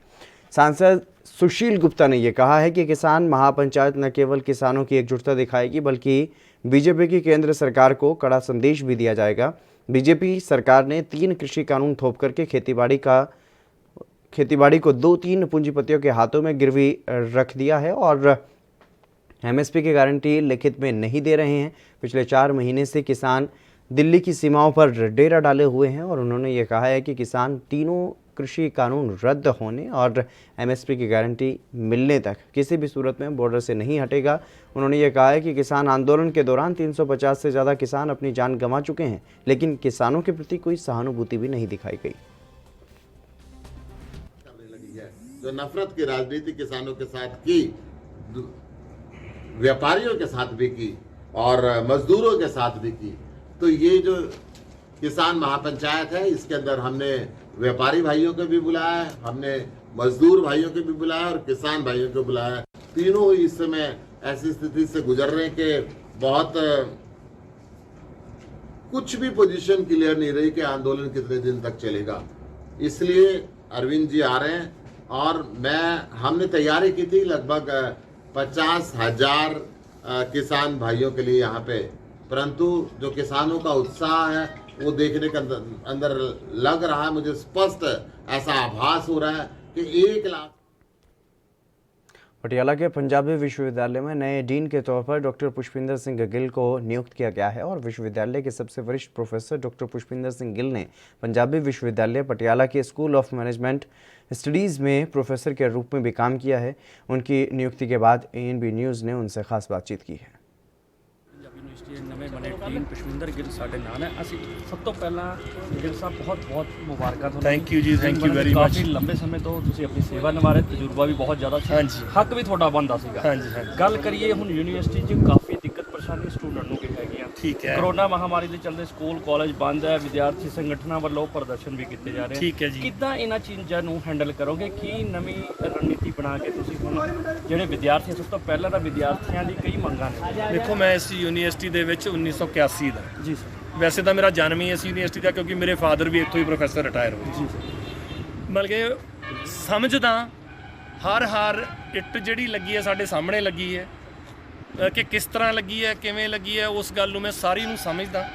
सांसद सुशील गुप्ता ने यह कहा है कि किसान महापंचायत न केवल किसानों की एकजुटता दिखाएगी बल्कि बीजेपी की केंद्र सरकार को कड़ा संदेश भी दिया जाएगा। बीजेपी सरकार ने 3 कृषि कानून थोप करके खेतीबाड़ी को 2-3 पूंजीपतियों के हाथों में गिरवी रख दिया है और एमएसपी की गारंटी लिखित में नहीं दे रहे हैं। पिछले 4 महीने से किसान दिल्ली की सीमाओं पर डेरा डाले हुए हैं और उन्होंने ये कहा है कि किसान तीनों कृषि कानून रद्द होने और एमएसपी की गारंटी मिलने तक किसी भी सूरत में बॉर्डर से नहीं हटेगा। उन्होंने ये कहा है कि किसान आंदोलन के दौरान 350 से ज़्यादा किसान अपनी जान गंवा चुके हैं, लेकिन किसानों के प्रति कोई सहानुभूति भी नहीं दिखाई गई। जो नफरत की राजनीति किसानों के साथ की, व्यापारियों के साथ भी की और मजदूरों के साथ भी की, तो ये जो किसान महापंचायत है इसके अंदर हमने व्यापारी भाइयों को भी बुलाया है, हमने मजदूर भाइयों को भी बुलाया और किसान भाइयों को बुलाया। तीनों इस समय ऐसी स्थिति से गुजर रहे हैं कि बहुत कुछ भी पोजीशन क्लियर नहीं रही कि आंदोलन कितने दिन तक चलेगा। इसलिए अरविंद जी आ रहे हैं और हमने तैयारी की थी लगभग 50,000 किसान भाइयों के लिए यहाँ पे, परंतु जो किसानों का उत्साह है वो देखने के अंदर लग रहा है, मुझे स्पष्ट ऐसा आभास हो रहा है कि 1 लाख। पटियाला के पंजाबी विश्वविद्यालय में नए डीन के तौर पर डॉक्टर पुष्पिंदर सिंह गिल को नियुक्त किया गया है और विश्वविद्यालय के सबसे वरिष्ठ प्रोफेसर डॉक्टर पुष्पिंदर सिंह गिल ने पंजाबी विश्वविद्यालय पटियाला के स्कूल ऑफ मैनेजमेंट स्टडीज़ में प्रोफेसर के रूप में भी काम किया है। उनकी नियुक्ति के बाद ANB न्यूज़ ने उनसे खास बातचीत की है। नवे बने डीन पुष्पिंदर गिल साडे नाल है। ਅਸੀਂ ਸਭ ਤੋਂ ਪਹਿਲਾਂ गिल साहब बहुत मुबारਕਾਂ ਤੁਹਾਨੂੰ। थैंक यू जी, थैंक यू वेरी मच। ਕਾਫੀ ਲੰਬੇ ਸਮੇਂ ਤੋਂ ਤੁਸੀਂ ਆਪਣੀ ਸੇਵਾ ਨਿਭਾ ਰਹੇ, ਤਜਰਬਾ ਵੀ ਬਹੁਤ ਜ਼ਿਆਦਾ ਸੀ। ਹਾਂਜੀ, ਹੱਕ ਵੀ ਤੁਹਾਡਾ ਬਣਦਾ ਸੀਗਾ। ਹਾਂਜੀ ਹਾਂਜੀ। ਗੱਲ ਕਰੀਏ ਹੁਣ ਯੂਨੀਵਰਸਿਟੀ 'ਚ ਕਾਫੀ ਦਿੱਕਤ ਪਰੇਸ਼ਾਨੀ ਸਟੂਡੈਂਟ ਨੂੰ ਵੀ ਹੈਗੀਆਂ। ਠੀਕ ਹੈ। ਕਰੋਨਾ ਮਹਾਮਾਰੀ ਦੇ ਚੱਲਦੇ ਸਕੂਲ ਕਾਲਜ ਬੰਦ ਹੈ, ਵਿਦਿਆਰਥੀ ਸੰਗਠਨਾਂ ਵੱਲੋਂ ਪ੍ਰਦਰਸ਼ਨ ਵੀ ਕੀਤੇ ਜਾ ਰਹੇ। ਠੀਕ ਹੈ ਜੀ। ਕਿੱਦਾਂ ਇਹਨਾਂ ਚੀਜ਼ਾਂ ਨੂੰ ਹੈਂਡਲ ਕਰੋਗੇ? ਕੀ ਨਵੀਂ ਰਣਨੀਤੀ ਬਣਾ ਕੇ ਤੁਸੀਂ ਹੁਣ ਜਿਹੜੇ ਵਿਦਿਆਰਥੀ ਸਭ ਤੋਂ ਪਹਿਲਾਂ ਤਾਂ ਵਿਦਿਆਰਥੀਆਂ ਦੀ ਕਈ ਮੰਗਾਂ ਨੇ। ਦੇਖੋ ਮੈਂ ਇਸ ਯੂਨੀਵਰਸਿਟੀ ਦੇ ਵਿੱਚ 1981 ਦਾ ਜੀ ਸਰ। ਵੈਸੇ ਤਾਂ ਮੇਰਾ ਜਨਮ ਹੀ ਇਸ ਯੂਨੀਵਰਸਿਟੀ ਦਾ, ਕਿਉਂਕਿ ਮੇਰੇ ਫਾਦਰ ਵੀ ਇੱਥੋਂ ਹੀ ਪ੍ਰੋਫੈਸਰ ਰਿਟਾਇਰ ਹੋਏ ਜੀ ਸਰ। ਮਤਲਬ ਕਿ ਸਮਝਦਾ ਹਰ ਇੱਟ ਜਿਹੜੀ ਲੱਗੀ ਹੈ ਸਾਡੇ ਸਾਹਮਣੇ ਲੱਗੀ ਹੈ ਕਿ ਕਿਸ ਤਰ੍ਹਾਂ ਲੱਗੀ ਹੈ, ਕਿਵੇਂ ਲੱਗੀ ਹੈ, ਉਸ ਗੱਲ ਨੂੰ ਮੈਂ ਸਾਰੀ ਨੂੰ ਸਮਝਦਾ।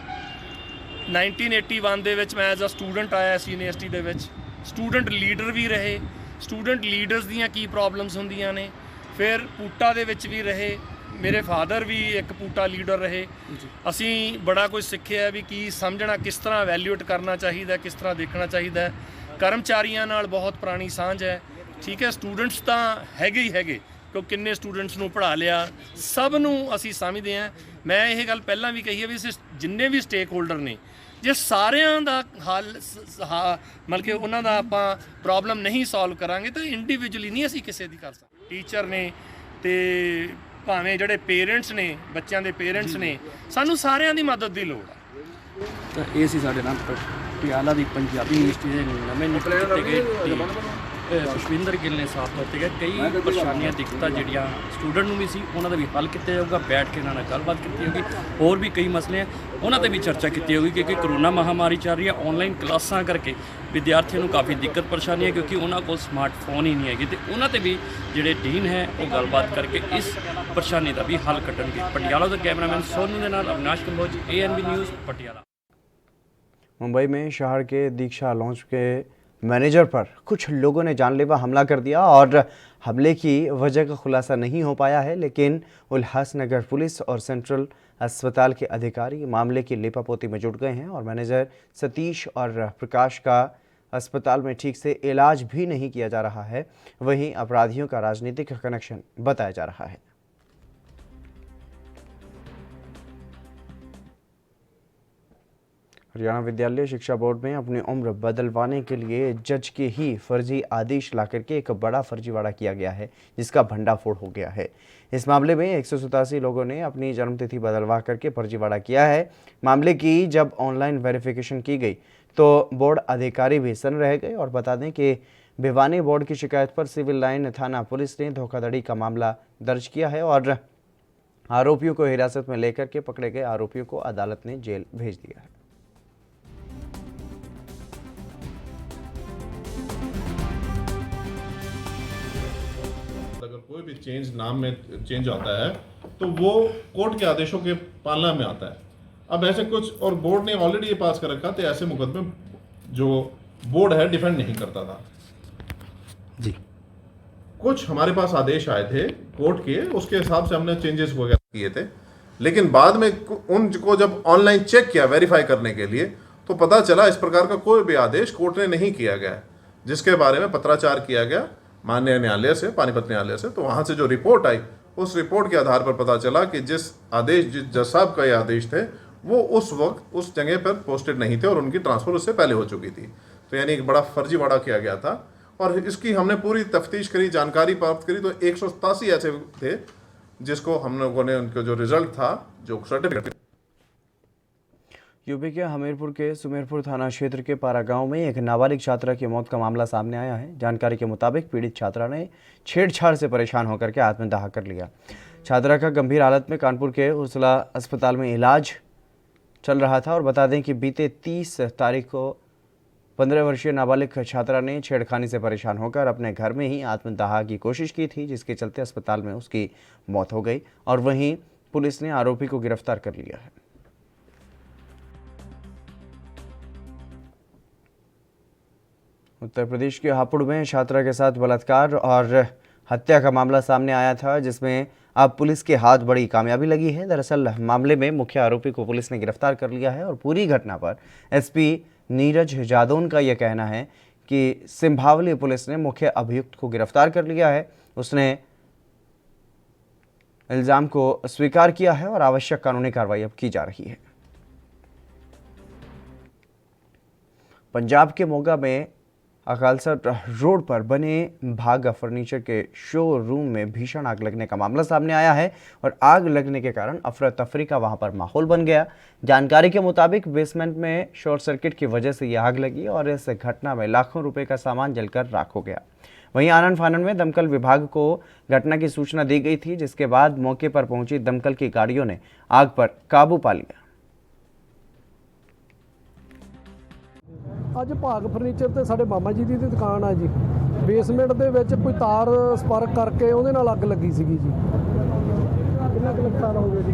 1981 ਦੇ ਵਿੱਚ ਮੈਂ ਐਜ਼ ਅ ਸਟੂਡੈਂਟ ਆਇਆ ਇਸ ਯੂਨੀਵਰਸਿਟੀ ਦੇ ਵਿੱਚ, ਸਟੂਡੈਂਟ ਲੀਡਰ ਵੀ ਰਹੇ। ਸਟੂਡੈਂਟ ਲੀਡਰਸ ਦੀਆਂ ਕੀ ਪ੍ਰੋਬਲਮਸ ਹੁੰਦੀਆਂ ਨੇ, ਫਿਰ ਪੂਟਾ ਦੇ ਵਿੱਚ ਵੀ ਰਹੇ। ਮੇਰੇ ਫਾਦਰ ਵੀ ਇੱਕ ਪੂਟਾ ਲੀਡਰ ਰਹੇ। ਅਸੀਂ ਬੜਾ ਕੁਝ ਸਿੱਖਿਆ ਵੀ ਕੀ ਸਮਝਣਾ, ਕਿਸ ਤਰ੍ਹਾਂ ਵੈਲਿਊਏਟ ਕਰਨਾ ਚਾਹੀਦਾ, ਕਿਸ ਤਰ੍ਹਾਂ ਦੇਖਣਾ ਚਾਹੀਦਾ। ਕਰਮਚਾਰੀਆਂ ਨਾਲ ਬਹੁਤ ਪੁਰਾਣੀ ਸਾਂਝ ਹੈ। ਠੀਕ ਹੈ, ਸਟੂਡੈਂਟਸ ਤਾਂ ਹੈਗੇ ਹੀ ਹੈਗੇ, ਕਿਉਂ ਕਿੰਨੇ ਸਟੂਡੈਂਟਸ ਨੂੰ ਪੜ੍ਹਾ ਲਿਆ, ਸਭ ਨੂੰ ਅਸੀਂ ਸਮਝਦੇ ਹਾਂ। ਮੈਂ ਇਹ ਗੱਲ ਪਹਿਲਾਂ ਵੀ ਕਹੀ ਹੈ ਵੀ ਜਿੰਨੇ ਵੀ ਸਟੇਕ ਹੋਲਡਰ ਨੇ, ਜੇ ਸਾਰਿਆਂ ਦਾ ਹੱਲ ਮਤਲਬ ਕਿ ਉਹਨਾਂ ਦਾ ਆਪਾਂ ਪ੍ਰੋਬਲਮ ਨਹੀਂ ਸੋਲਵ ਕਰਾਂਗੇ ਤਾਂ ਇੰਡੀਵਿਜੂਅਲੀ ਨਹੀਂ ਅਸੀਂ ਕਿਸੇ ਦੀ ਕਰ ਸਕਦੇ। ਟੀਚਰ ਨੇ ਤੇ ਭਾਵੇਂ ਜਿਹੜੇ ਪੇਰੈਂਟਸ ਨੇ, ਬੱਚਿਆਂ ਦੇ ਪੇਰੈਂਟਸ ਨੇ, ਸਾਨੂੰ ਸਾਰਿਆਂ ਦੀ ਮਦਦ ਦੀ ਲੋੜ ਹੈ। ਤਾਂ ਇਹ ਸੀ ਸਾਡੇ ਨਾਲ ਪਟਿਆਲਾ ਦੀ ਪੰਜਾਬੀ ਯੂਨੀਵਰਸਿਟੀ ਦੇ ਨਵੇਂ ਨਿਯੁਕਤ ਕੀਤੇ ਗਏ ਪੁਸ਼ਪਿੰਦਰ ਗਿੱਲ ਨੇ ਸਾਫ਼ ਤੌਰ 'ਤੇ ਕਿਹਾ ਕਈ ਪਰੇਸ਼ਾਨੀਆਂ ਦਿੱਕਤਾਂ ਜਿਹੜੀਆਂ ਸਟੂਡੈਂਟ ਨੂੰ ਵੀ ਸੀ ਉਹਨਾਂ ਦਾ ਵੀ ਹੱਲ ਕੀਤਾ ਜਾਊਗਾ। ਬੈਠ ਕੇ ਇਹਨਾਂ ਨਾਲ ਗੱਲਬਾਤ ਕੀਤੀ ਜਾਊਗੀ। ਹੋਰ ਵੀ ਕਈ ਮਸਲੇ ਆ ਉਹਨਾਂ 'ਤੇ ਵੀ ਚਰਚਾ ਕੀਤੀ ਜਾਊਗੀ, ਕਿਉਂਕਿ ਕਰੋਨਾ ਮਹਾਮਾਰੀ ਚੱਲ ਰਹੀ ਹੈ। ਆਨਲਾਈਨ ਕਲਾਸਾਂ ਕਰਕੇ ਵਿਦਿਆਰਥੀਆਂ ਨੂੰ ਕਾਫੀ ਦਿੱਕਤ ਪਰੇਸ਼ਾਨੀ ਹੈ, ਕਿਉਂਕਿ ਉਹਨਾਂ ਕੋਲ ਸਮਾਰਟਫੋਨ ਹੀ ਨਹੀਂ ਹੈਗੇ। ਤੇ ਉਹਨਾਂ 'ਤੇ ਵੀ ਜਿਹੜੇ ਡੀਨ ਹੈ ਉਹ ਗੱਲਬਾਤ ਕਰਕੇ ਇਸ ਪਰੇਸ਼ਾਨੀ ਦਾ ਵੀ ਹੱਲ ਕੱਢਣਗੇ। पटियाला ਤੋਂ कैमरामैन सोनू के नाल अविनाश कंबोज, ANB न्यूज़ पटियाला। मुंबई में शहर के दीक्षा लॉन्च के मैनेजर पर कुछ लोगों ने जानलेवा हमला कर दिया और हमले की वजह का खुलासा नहीं हो पाया है, लेकिन उल्लासनगर पुलिस और सेंट्रल अस्पताल के अधिकारी मामले की लेपापोती में जुट गए हैं और मैनेजर सतीश और प्रकाश का अस्पताल में ठीक से इलाज भी नहीं किया जा रहा है। वहीं अपराधियों का राजनीतिक कनेक्शन बताया जा रहा है। हरियाणा विद्यालय शिक्षा बोर्ड में अपनी उम्र बदलवाने के लिए जज के ही फर्जी आदेश ला करके एक बड़ा फर्जीवाड़ा किया गया है, जिसका भंडाफोड़ हो गया है। इस मामले में 187 लोगों ने अपनी जन्मतिथि बदलवा करके फर्जीवाड़ा किया है। मामले की जब ऑनलाइन वेरिफिकेशन की गई तो बोर्ड अधिकारी भी सन रह गए। और बता दें कि भिवानी बोर्ड की शिकायत पर सिविल लाइन थाना पुलिस ने धोखाधड़ी का मामला दर्ज किया है और आरोपियों को हिरासत में लेकर के पकड़े गए आरोपियों को अदालत ने जेल भेज दिया है। अगर कोई भी चेंज नाम में चेंज आता है तो वो कोर्ट के आदेशों के पालना में आता है। अब ऐसे कुछ, और बोर्ड ने ऑलरेडी ये पास कर रखा, तो ऐसे मुकदमे जो बोर्ड है डिफेंड नहीं करता था जी। कुछ हमारे पास आदेश आए थे कोर्ट के, उसके हिसाब से हमने चेंजेस वगैरह किए थे, लेकिन बाद में उनको जब ऑनलाइन चेक किया वेरीफाई करने के लिए तो पता चला इस प्रकार का कोई भी आदेश कोर्ट ने नहीं किया गया है। जिसके बारे में पत्राचार किया गया माननीय न्यायालय से, पानीपत न्यायालय से। तो वहाँ से जो रिपोर्ट आई, उस रिपोर्ट के आधार पर पता चला कि जिस जज साहब का ये आदेश थे वो उस वक्त उस जगह पर पोस्टेड नहीं थे और उनकी ट्रांसफ़र उससे पहले हो चुकी थी। तो यानी एक बड़ा फर्जीवाड़ा किया गया था और इसकी हमने पूरी तफ्तीश करी, जानकारी प्राप्त करी। तो 187 ऐसे थे जिसको हम लोगों ने उनका जो रिजल्ट था, जो सर्टिफिकेट। यूपी के हमीरपुर के सुमेरपुर थाना क्षेत्र के पारा गांव में एक नाबालिग छात्रा की मौत का मामला सामने आया है। जानकारी के मुताबिक पीड़ित छात्रा ने छेड़छाड़ से परेशान होकर के आत्मदाह कर लिया। छात्रा का गंभीर हालत में कानपुर के उर्सला अस्पताल में इलाज चल रहा था और बता दें कि बीते 30 तारीख को 15 वर्षीय नाबालिग छात्रा ने छेड़खानी से परेशान होकर अपने घर में ही आत्मदाह की कोशिश की थी, जिसके चलते अस्पताल में उसकी मौत हो गई और वहीं पुलिस ने आरोपी को गिरफ्तार कर लिया है। उत्तर प्रदेश के हापुड़ में छात्रा के साथ बलात्कार और हत्या का मामला सामने आया था, जिसमें अब पुलिस के हाथ बड़ी कामयाबी लगी है। दरअसल मामले में मुख्य आरोपी को पुलिस ने गिरफ्तार कर लिया है और पूरी घटना पर एसपी नीरज जादौन का यह कहना है कि सिंभावली पुलिस ने मुख्य अभियुक्त को गिरफ्तार कर लिया है। उसने इल्जाम को स्वीकार किया है और आवश्यक कानूनी कार्रवाई अब की जा रही है। पंजाब के मोगा में अकालसा रोड पर बने भागा फर्नीचर के शोरूम में भीषण आग लगने का मामला सामने आया है और आग लगने के कारण अफरा तफरी का वहां पर माहौल बन गया। जानकारी के मुताबिक बेसमेंट में शॉर्ट सर्किट की वजह से यह आग लगी और इस घटना में लाखों रुपए का सामान जलकर राख हो गया। वहीं आनन फानन में दमकल विभाग को घटना की सूचना दी गई थी, जिसके बाद मौके पर पहुंची दमकल की गाड़ियों ने आग पर काबू पा लिया। ਅੱਜ ਭਾਗ ਫਰਨੀਚਰ ਤੇ ਸਾਡੇ ਮਾਮਾ ਜੀ ਦੀ ਦੁਕਾਨ ਆ ਜੀ। ਬੇਸਮੈਂਟ ਦੇ ਵਿੱਚ ਕੋਈ ਤਾਰ ਸਪਾਰਕ ਕਰਕੇ ਉਹਦੇ ਨਾਲ ਅੱਗ ਲੱਗੀ ਸੀਗੀ ਜੀ। ਕਿੰਨਾ ਕੁ ਨੁਕਸਾਨ ਹੋ ਗਿਆ ਜੀ?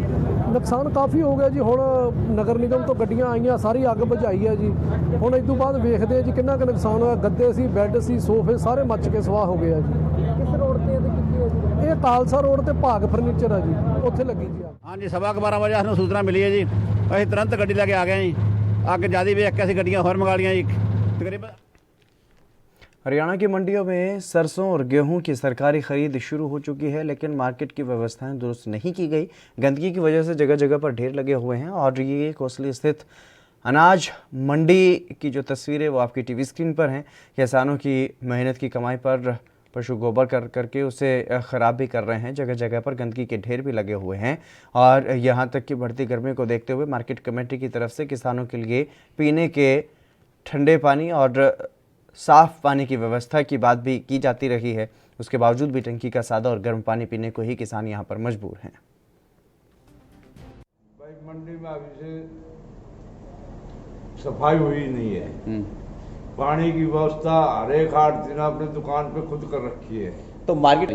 ਨੁਕਸਾਨ ਕਾਫੀ ਹੋ ਗਿਆ ਜੀ। ਹੁਣ ਨਗਰ ਨਿਗਮ ਤੋਂ ਗੱਡੀਆਂ ਆਈਆਂ, ਸਾਰੀ ਅੱਗ ਬੁਝਾਈ ਹੈ ਜੀ। ਹੁਣ ਇਸ ਤੋਂ ਬਾਅਦ ਵੇਖਦੇ ਆ ਜੀ ਕਿੰਨਾ ਕੁ ਨੁਕਸਾਨ ਹੋਇਆ। ਗੱਦੇ ਸੀ, ਬੈੱਡ ਸੀ, ਸੋਫੇ ਸਾਰੇ ਮੱਚ ਕੇ ਸਵਾਹ ਹੋ ਗਏ ਆ ਜੀ। ਕਿਸ ਰੋਡ ਤੇ ਤੇ ਕਿੱਥੇ ਹੈ ਜੀ? ਇਹ ਕਾਲਸਾ ਰੋਡ ਤੇ ਭਾਗ ਫਰਨੀਚਰ ਆ ਜੀ, ਉੱਥੇ ਲੱਗੀ ਜੀ ਅੱਗ। ਹਾਂਜੀ, 12:15 ਵਜੇ ਸਾਨੂੰ ਸੂਚਨਾ ਮਿਲੀ ਹੈ ਜੀ। ਅਸੀਂ ਤੁਰੰਤ ਗੱਡੀ ਲੈ ਕੇ ਆ ਗਏ ਜੀ। आग ज़्यादा वेख के गड्डियाँ होर मंगा लिया तकरीबन। हरियाणा की मंडियों में सरसों और गेहूं की सरकारी खरीद शुरू हो चुकी है, लेकिन मार्केट की व्यवस्थाएं दुरुस्त नहीं की गई। गंदगी की वजह से जगह जगह पर ढेर लगे हुए हैं और ये कोसली स्थित अनाज मंडी की जो तस्वीरें वो आपकी टीवी स्क्रीन पर हैं। किसानों की मेहनत की कमाई पर पशु गोबर करके उसे ख़राब भी कर रहे हैं। जगह जगह पर गंदगी के ढेर भी लगे हुए हैं और यहाँ तक कि बढ़ती गर्मी को देखते हुए मार्केट कमेटी की तरफ से किसानों के लिए पीने के ठंडे पानी और साफ़ पानी की व्यवस्था की बात भी की जाती रही है। उसके बावजूद भी टंकी का सादा और गर्म पानी पीने को ही किसान यहाँ पर मजबूर हैं। भाई मंडी में अभी से सफाई हुई नहीं है। पानी की व्यवस्था हर एक 8 दिन अपने दुकान पे खुद कर रखी है। तो मार्केट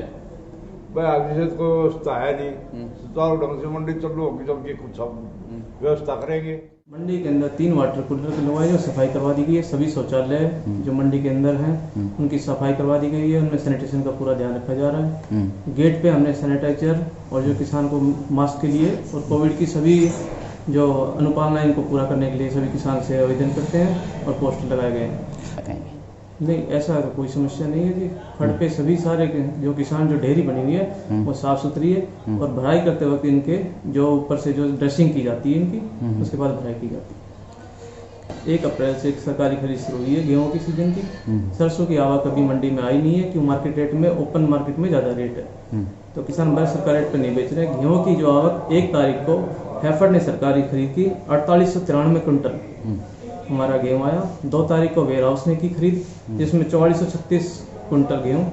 भाई अभी से कोई व्यवस्था है नहीं। सुचारू ढंग से मंडी चालू होगी जबकि कुछ सब व्यवस्था करेंगे। मंडी के अंदर 3 वाटर कूलर लगवाए और सफाई करवा दी गई है। सभी शौचालय जो मंडी के अंदर हैं उनकी सफाई करवा दी गई है। उनमें सैनिटेशन का पूरा ध्यान रखा जा रहा है। गेट पे हमने सैनिटाइजर और जो किसान को मास्क के लिए और कोविड की सभी जो अनुपालना इनको पूरा करने के लिए सभी किसान से आवेदन करते हैं और पोस्टर लगाए गए हैं। नहीं, ऐसा कोई समस्या नहीं है जी। फड़ पे सभी सारे जो किसान जो डेयरी बनी हुई है वो साफ सुथरी है और भराई करते वक्त इनके जो ऊपर से जो ड्रेसिंग की जाती है इनकी, उसके बाद भराई की जाती है। 1 अप्रैल से सरकारी खरीद शुरू हुई है गेहूं की सीजन की। सरसों की आवक अभी मंडी में आई नहीं है क्योंकि मार्केट रेट में ओपन मार्केट में ज़्यादा रेट है, तो किसान बड़े सरकारी रेट पर नहीं बेच रहे। गेहूँ की जो आवक 1 तारीख को हैफर ने सरकारी खरीद की 4893 क्विंटल हमारा गेहूँ आया। 2 तारीख को वेयर हाउस ने की खरीद जिसमें 4436 क्विंटल गेहूँ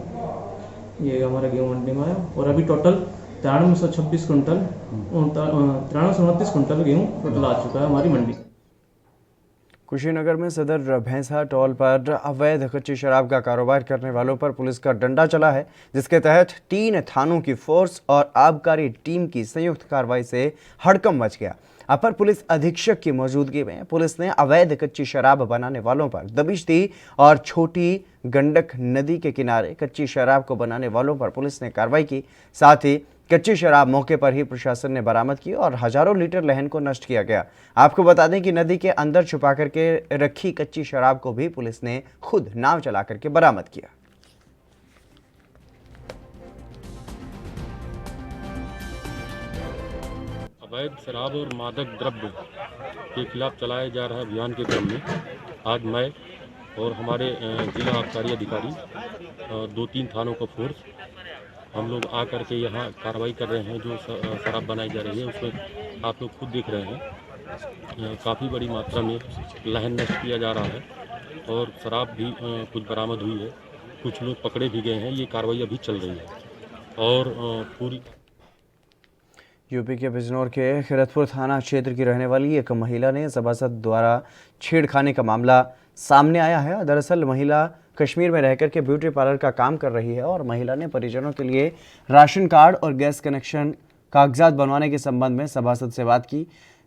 ये हमारा गेहूँ मंडी में आया और अभी टोटल 9326 क्विंटल 9329 क्विंटल गेहूँ टोटल आ चुका है हमारी मंडी। कुशीनगर में सदर भैंसा टोल पर अवैध कच्ची शराब का कारोबार करने वालों पर पुलिस का डंडा चला है, जिसके तहत 3 थानों की फोर्स और आबकारी टीम की संयुक्त कार्रवाई से हड़कंप मच गया। अपर पुलिस अधीक्षक की मौजूदगी में पुलिस ने अवैध कच्ची शराब बनाने वालों पर दबिश दी और छोटी गंडक नदी के किनारे कच्ची शराब को बनाने वालों पर पुलिस ने कार्रवाई की। साथ ही कच्ची शराब मौके पर ही प्रशासन ने बरामद की और हजारों लीटर लहन को नष्ट किया गया। आपको बता दें कि नदी के अंदर छुपा करके रखी कच्ची शराब को भी पुलिस ने खुद नाव चला करके बरामद किया। अवैध शराब और मादक द्रव्य के खिलाफ चलाए जा रहे अभियान के क्रम में आज मैं और हमारे जिला आबकारी अधिकारी 2-3 थानों का फोर्स हम लोग आकर के यहाँ कार्रवाई कर रहे हैं। जो शराब बनाई जा रही है उसमें आप लोग खुद देख रहे हैं काफ़ी बड़ी मात्रा में लहन नष्ट किया जा रहा है और शराब भी कुछ बरामद हुई है। कुछ लोग पकड़े भी गए हैं। ये कार्रवाई अभी चल रही है और पूरी यूपी के बिजनौर के खिरतपुर थाना क्षेत्र की रहने वाली एक महिला ने सभासद द्वारा छेड़खानी का मामला सामने आया है। दरअसल महिला कश्मीर में रहकर के ब्यूटी पार्लर का काम कर रही है और महिला ने परिजनों के लिए राशन कार्ड और गैस कनेक्शन कागजात बनवाने के संबंध में सभासद से बात की,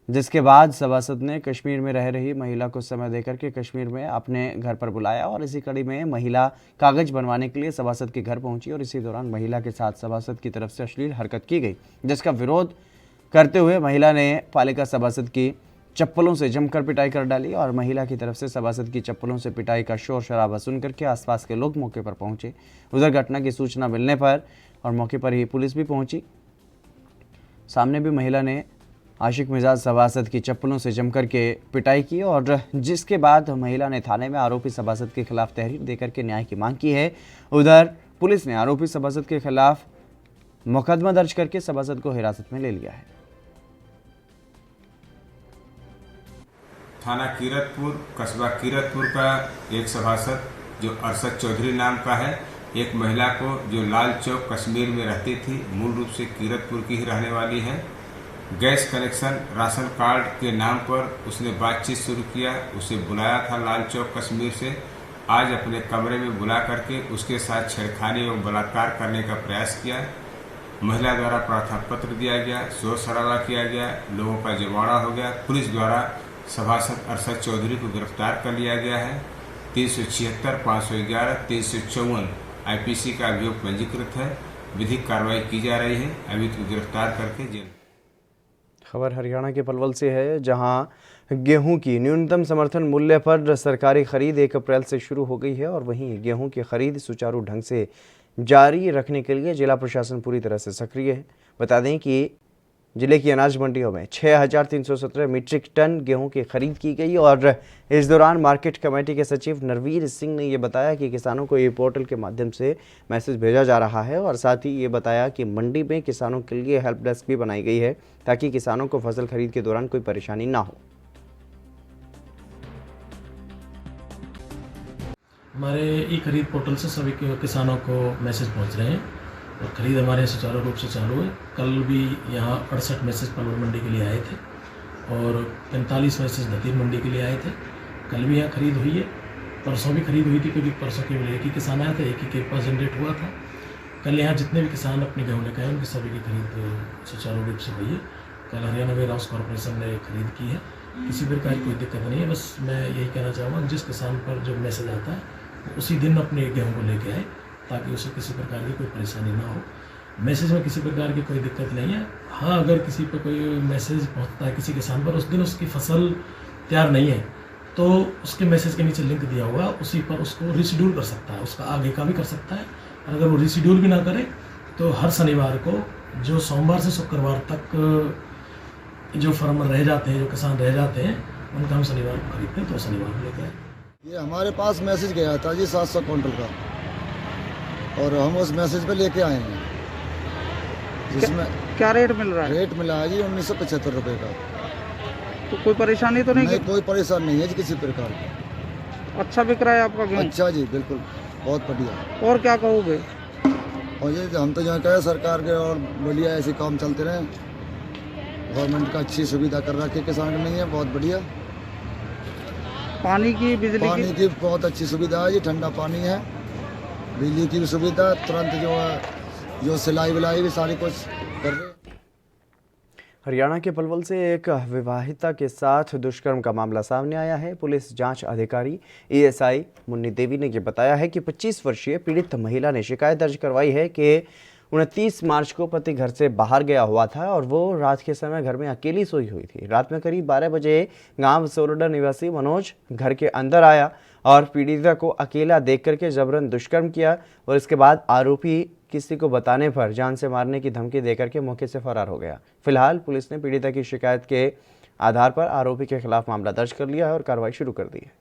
जिसके बाद सभासद ने कश्मीर में रह रही महिला को समय देकर के कश्मीर में अपने घर पर बुलाया और इसी कड़ी में महिला कागज बनवाने के लिए सभासद के घर पहुंची और इसी दौरान महिला के साथ सभासद की तरफ से अश्लील हरकत की गई, जिसका विरोध करते हुए महिला ने पालिका सभासद की चप्पलों से जमकर पिटाई कर डाली और महिला की तरफ से सभासद की चप्पलों से पिटाई का शोर शराबा सुन करके आसपास के लोग मौके पर पहुंचे। उधर घटना की सूचना मिलने पर और मौके पर ही पुलिस भी पहुंची। सामने भी महिला ने आशिक मिजाज सभासद की चप्पलों से जमकर के पिटाई की और जिसके बाद महिला ने थाने में आरोपी सभासद के खिलाफ तहरीर देकर के न्याय की मांग की है। उधर पुलिस ने आरोपी सभासद के खिलाफ मुकदमा दर्ज करके सभासद को हिरासत में ले लिया है। थाना कीरतपुर, कस्बा कीरतपुर का एक सभासद जो अरशद चौधरी नाम का है, एक महिला को जो लाल चौक कश्मीर में रहती थी, मूल रूप से कीरतपुर की ही रहने वाली है, गैस कनेक्शन राशन कार्ड के नाम पर उसने बातचीत शुरू किया। उसे बुलाया था लाल चौक कश्मीर से। आज अपने कमरे में बुला करके उसके साथ छेड़खानी और बलात्कार करने का प्रयास किया। महिला द्वारा प्रार्थना पत्र दिया गया, शोर शराबा किया गया, लोगों का जमावड़ा हो गया। पुलिस द्वारा सभासद अरशद चौधरी को गिरफ्तार कर लिया गया है। 376, 511, 354 IPC का अभियोग पंजीकृत है। विधिक कार्रवाई की जा रही है। अभी तो गिरफ्तार करके जेल। खबर हरियाणा के पलवल से है, जहां गेहूं की न्यूनतम समर्थन मूल्य पर सरकारी खरीद 1 अप्रैल से शुरू हो गई है और वहीं गेहूं की खरीद सुचारू ढंग से जारी रखने के लिए जिला प्रशासन पूरी तरह से सक्रिय है। बता दें कि जिले की अनाज मंडियों में 6,317 मीट्रिक टन गेहूं की खरीद की गई और इस दौरान मार्केट कमेटी के सचिव नरवीर सिंह ने ये बताया कि किसानों को ये पोर्टल के माध्यम से मैसेज भेजा जा रहा है और साथ ही ये बताया कि मंडी में किसानों के लिए हेल्प डेस्क भी बनाई गई है ताकि किसानों को फसल खरीद के दौरान कोई परेशानी ना हो। हमारे ई खरीद पोर्टल से सभी किसानों को मैसेज पहुंच रहे हैं और खरीद हमारे सुचारू रूप से चालू है। कल भी यहाँ 68 मैसेज पलवल मंडी के लिए आए थे और 45 मैसेज नदीर मंडी के लिए आए थे। कल भी यहाँ खरीद हुई है, परसों भी खरीद हुई थी क्योंकि परसों केवल एक ही किसान आया था, एक ही के पास जनरेट हुआ था। कल यहाँ जितने भी किसान अपने गेहूँ लेकर आए उनकी सभी की खरीद सुचारू रूप से हुई है। कल हरियाणा वेयर हाउस कॉरपोरेशन ने खरीद की है, किसी प्रकार की कोई दिक्कत नहीं है। बस मैं यही कहना चाहूँगा जिस किसान पर जो मैसेज आता है उसी दिन अपने गेहूँ को लेके आए ताकि उसे किसी प्रकार की कोई परेशानी ना हो। मैसेज में किसी प्रकार की कोई दिक्कत नहीं है। हाँ, अगर किसी पर कोई मैसेज पहुंचता है किसी किसान पर, उस दिन उसकी फसल तैयार नहीं है तो उसके मैसेज के नीचे लिंक दिया हुआ, उसी पर उसको रिशेड्यूल कर सकता है, उसका आगे का भी कर सकता है। और अगर वो रिशेड्यूल भी ना करे तो हर शनिवार को, जो सोमवार से शुक्रवार तक जो फार्मर रह जाते हैं, जो किसान रह जाते हैं, उनका हम शनिवार को खरीदते हैं तो शनिवार को लेकर आए। ये हमारे पास मैसेज गया था जी 700 क्विंटल का और हम उस मैसेज पे लेके आए हैं, जिसमें क्या रेट मिल रहा है? रेट मिला है जी 1975 रुपये का। तो कोई परेशानी तो नहीं? कोई परेशानी नहीं है जी किसी प्रकार की। अच्छा बिक रहा है आपका गेहूं? अच्छा जी, बिल्कुल बहुत बढ़िया। और क्या कहोगे? और ये हम तो यहाँ कहे सरकार के और बढ़िया ऐसे काम चलते रहे। गवर्नमेंट का अच्छी सुविधा कर रखी है किसान के, नहीं है बहुत बढ़िया। पानी की, बिजली पानी की बहुत अच्छी सुविधा है जी, ठंडा पानी है, बिजली की भी सुविधा, तुरंत जो सिलाई विलाई भी सारी कुछ कर रहे। हरियाणा के पलवल से एक विवाहिता के साथ दुष्कर्म का मामला सामने आया है। पुलिस जांच अधिकारी ESI मुन्नी देवी ने यह बताया है कि 25 वर्षीय पीड़ित महिला ने शिकायत दर्ज करवाई है कि 29 मार्च को पति घर से बाहर गया हुआ था और वो रात के समय घर में अकेली सोई हुई थी। रात में करीब 12 बजे गांव सोरडा निवासी मनोज घर के अंदर आया और पीड़िता को अकेला देख करके जबरन दुष्कर्म किया और इसके बाद आरोपी किसी को बताने पर जान से मारने की धमकी देकर के मौके से फरार हो गया। फिलहाल पुलिस ने पीड़िता की शिकायत के आधार पर आरोपी के खिलाफ मामला दर्ज कर लिया है और कार्रवाई शुरू कर दी है।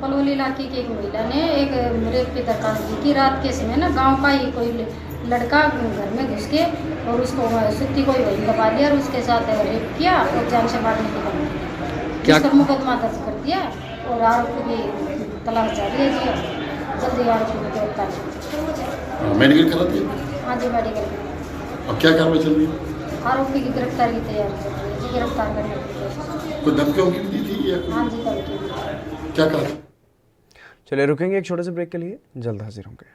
पलोली इलाके की एक महिला ने एक रेप की दरखास्त दी कि रात के समय ना गांव का ही कोई लड़का घर में घुस के और उसको सुत्ती कोई वही दबा दिया और उसके साथ रेप किया और जान से मारने की धमकी। क्या मुकदमा दर्ज कर दिया और आरोपी की तलाश जारी है जी। जल्दी आरोपी को गिरफ्तार किया। मेडिकल करा दिया? हाँ जी मेडिकल। अब क्या कार्रवाई चल रही है? आरोपी की गिरफ्तारी की तैयारी चल रही है जी। गिरफ्तार करने की कोशिश। कोई धमकी वमकी दी थी या हाँ जी धमकी। क्या कहा? चलिए रुकेंगे एक छोटे से ब्रेक के लिए, जल्द हाजिर होंगे।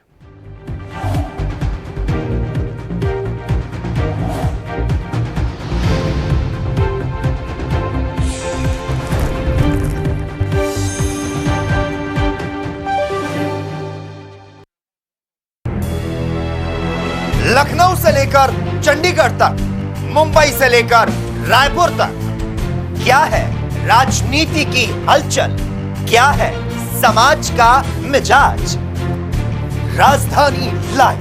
लखनऊ से लेकर चंडीगढ़ तक, मुंबई से लेकर रायपुर तक, क्या है राजनीति की हलचल, क्या है समाज का मिजाज। राजधानी लाइव,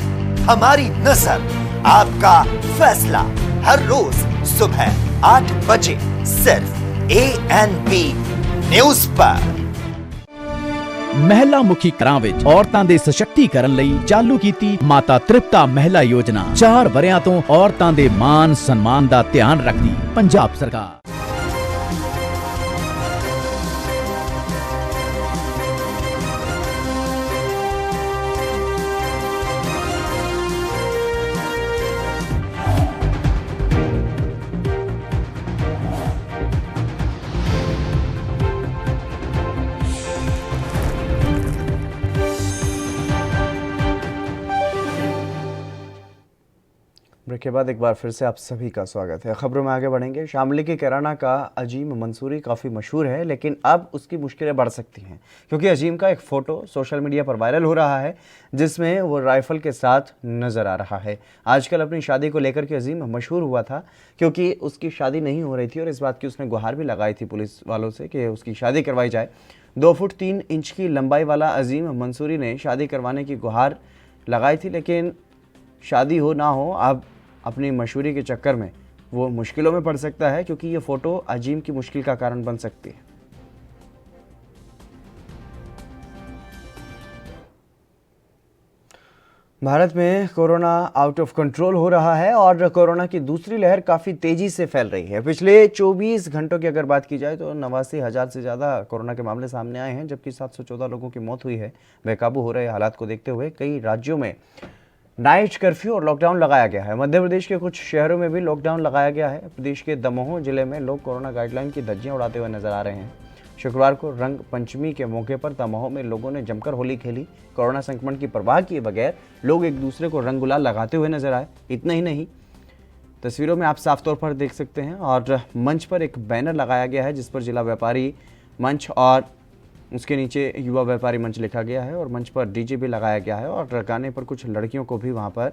हमारी नजर, आपका फैसला, हर रोज सुबह 8 बजे सिर्फ ANP न्यूज पर। ਮਹਿਲਾ ਮੁਖੀ ਘਰਾਂ ਵਿੱਚ ਔਰਤਾਂ ਦੇ ਸਸ਼ਕਤੀਕਰਨ ਲਈ ਚਾਲੂ ਕੀਤੀ ਮਾਤਾ ਤ੍ਰਿਪਤਾ ਮਹਿਲਾ ਯੋਜਨਾ 4 ਵਰਿਆਂ ਤੋਂ ਔਰਤਾਂ ਦੇ ਮਾਨ ਸਨਮਾਨ ਦਾ ਧਿਆਨ ਰੱਖਦੀ ਪੰਜਾਬ ਸਰਕਾਰ। ब्रेक के बाद एक बार फिर से आप सभी का स्वागत है। खबरों में आगे बढ़ेंगे। शामली के कैराना का अजीम मंसूरी काफ़ी मशहूर है, लेकिन अब उसकी मुश्किलें बढ़ सकती हैं क्योंकि अजीम का एक फ़ोटो सोशल मीडिया पर वायरल हो रहा है जिसमें वो राइफ़ल के साथ नज़र आ रहा है। आजकल अपनी शादी को लेकर के अजीम मशहूर हुआ था क्योंकि उसकी शादी नहीं हो रही थी और इस बात की उसने गुहार भी लगाई थी पुलिस वालों से कि उसकी शादी करवाई जाए। 2 फुट 3 इंच की लंबाई वाला अजीम मंसूरी ने शादी करवाने की गुहार लगाई थी, लेकिन शादी हो ना हो अब अपनी मशहूरी के चक्कर में वो मुश्किलों में पड़ सकता है क्योंकि ये फ़ोटो अजीम की मुश्किल का कारण बन सकती है। भारत में कोरोना आउट ऑफ कंट्रोल हो रहा है और कोरोना की दूसरी लहर काफ़ी तेज़ी से फैल रही है। पिछले 24 घंटों की अगर बात की जाए तो 89,000 से ज़्यादा कोरोना के मामले सामने आए हैं, जबकि 714 लोगों की मौत हुई है। बेकाबू हो रहे हालात को देखते हुए कई राज्यों में नाइट कर्फ्यू और लॉकडाउन लगाया गया है। मध्य प्रदेश के कुछ शहरों में भी लॉकडाउन लगाया गया है। प्रदेश के दमोह जिले में लोग कोरोना गाइडलाइन की धज्जियां उड़ाते हुए नजर आ रहे हैं। शुक्रवार को रंग पंचमी के मौके पर दमोह में लोगों ने जमकर होली खेली। कोरोना संक्रमण की परवाह किए बगैर लोग एक दूसरे को रंग गुलाल लगाते हुए नजर आए। इतना ही नहीं, तस्वीरों में आप साफ तौर पर देख सकते हैं और मंच पर एक बैनर लगाया गया है जिस पर जिला व्यापारी मंच और उसके नीचे युवा व्यापारी मंच लिखा गया है और मंच पर डीजे भी लगाया गया है और गाने पर कुछ लड़कियों को भी वहां पर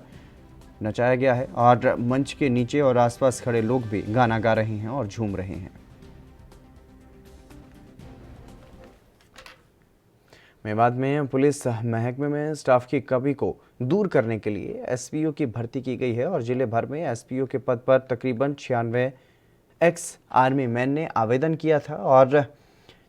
नचाया गया है और मंच के नीचे और आसपास खड़े लोग भी गाना गा रहे हैं और झूम रहे हैं। मेवात में पुलिस महकमे में स्टाफ की कमी को दूर करने के लिए एसपीओ की भर्ती की गई है और जिले भर में एसपीओ के पद पर तकरीबन 96 एक्स आर्मी मैन ने आवेदन किया था और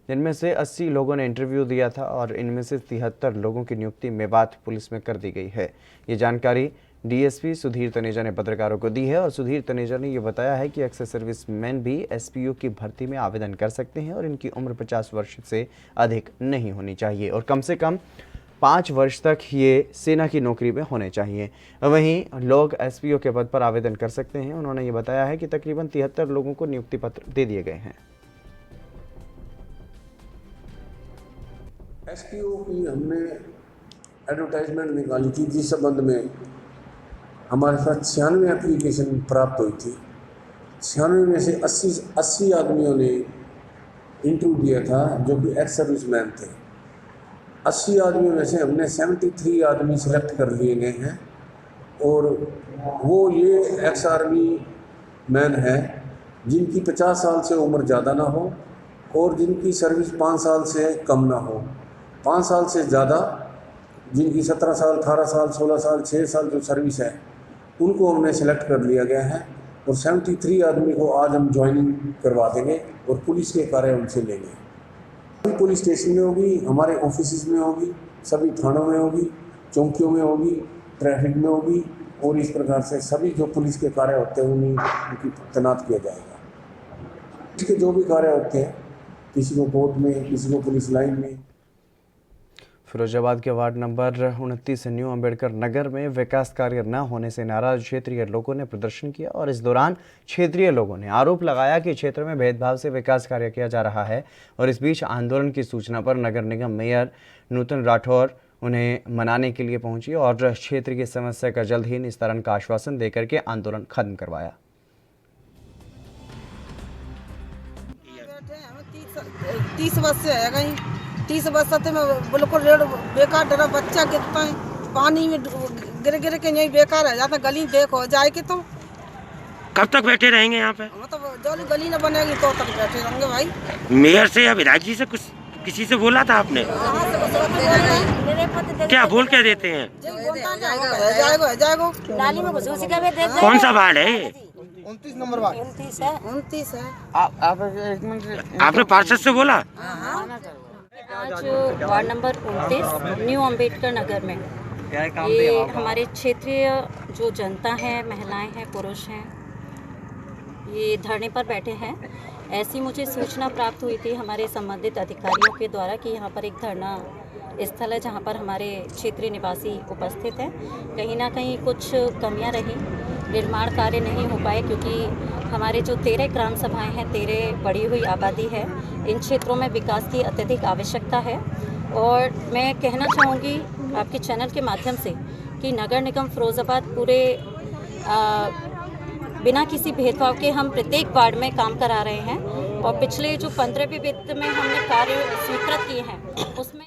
जिनमें से 80 लोगों ने इंटरव्यू दिया था और इनमें से 73 लोगों की नियुक्ति मेवात पुलिस में कर दी गई है। ये जानकारी डीएसपी सुधीर तनेजा ने पत्रकारों को दी है और सुधीर तनेजा ने ये बताया है कि एक्स सर्विस मैन भी एसपीओ की भर्ती में आवेदन कर सकते हैं और इनकी उम्र 50 वर्ष से अधिक नहीं होनी चाहिए और कम से कम 5 वर्ष तक ये सेना की नौकरी में होने चाहिए। वहीं लोग एसपीओ के पद पर आवेदन कर सकते हैं। उन्होंने ये बताया है कि तकरीबन 73 लोगों को नियुक्ति पत्र दे दिए गए हैं। एसपीओ की हमने एडवर्टाइजमेंट निकाली थी जिस संबंध में हमारे पास 96 एप्लीकेशन प्राप्त हुई थी। 96 में से 80 आदमियों ने इंटरव्यू दिया था जो कि एक्स सर्विस मैन थे 80 आदमी में से हमने 73 आदमी सिलेक्ट कर लिए गए हैं और वो ये एक्स आर्मी मैन है जिनकी 50 साल से उम्र ज़्यादा ना हो और जिनकी सर्विस 5 साल से कम ना हो। 5 साल से ज़्यादा जिनकी 17 साल, 18 साल, 16 साल, 6 साल जो सर्विस है उनको हमने सेलेक्ट कर लिया गया है और 73 आदमी को आज हम ज्वाइनिंग करवा देंगे और पुलिस के कार्य उनसे लेंगे। सभी पुलिस स्टेशन में होगी, हमारे ऑफिस में होगी, सभी थानों में होगी, चौकियों में होगी, ट्रैफिक में होगी और इस प्रकार से सभी जो पुलिस के कार्य होते हैं उनकी तैनात किया जाएगा। इसके जो भी कार्य होते हैं, किसी को कोर्ट में, किसी को पुलिस लाइन में। फिरोजाबाद के ward number 29 new Ambedkar Nagar में विकास कार्य न होने से नाराज क्षेत्रीय लोगों ने प्रदर्शन किया और इस दौरान क्षेत्रीय लोगों ने आरोप लगाया कि क्षेत्र में भेदभाव से विकास कार्य किया जा रहा है। और इस बीच आंदोलन की सूचना पर नगर निगम मेयर नूतन राठौर उन्हें मनाने के लिए पहुंची और क्षेत्र की समस्या का जल्द ही निस्तारण का आश्वासन देकर के आंदोलन खत्म करवाया। 30 वर्ष से है कहीं 30 वर्ष से मैं बिल्कुल रेड बेकार डरा बच्चा गिरता है पानी में गिर गिर के यही बेकार है जाता गली देखो जाए कि तुम कब तक बैठे रहेंगे यहाँ पे? मतलब जो गली न बनेगी तो तक बैठे रहेंगे भाई। मेयर से या विधायक जी से कुछ किसी से बोला था आपने? क्या बोल क्या देते हैं? नाली में कौन सा वार्ड है ये? 29 नंबर वार्ड। 29 है। आपने पार्षद से बोला? आज ward number 29 new Ambedkar Nagar में ये हमारे क्षेत्रीय जो जनता है, महिलाएं हैं, पुरुष हैं, ये धरने पर बैठे हैं। ऐसी मुझे सूचना प्राप्त हुई थी हमारे संबंधित अधिकारियों के द्वारा कि यहाँ पर एक धरना स्थल है जहाँ पर हमारे क्षेत्रीय निवासी उपस्थित हैं। कहीं ना कहीं कुछ कमियाँ रहीं, निर्माण कार्य नहीं हो पाए क्योंकि हमारे जो 13 ग्राम सभाएं हैं, 13 बढ़ी हुई आबादी है, इन क्षेत्रों में विकास की अत्यधिक आवश्यकता है। और मैं कहना चाहूँगी आपके चैनल के माध्यम से कि नगर निगम फिरोजाबाद पूरे बिना किसी भेदभाव के हम प्रत्येक वार्ड में काम करा रहे हैं और पिछले जो 15वें वित्त में हमने कार्य स्वीकृत किए हैं उसमें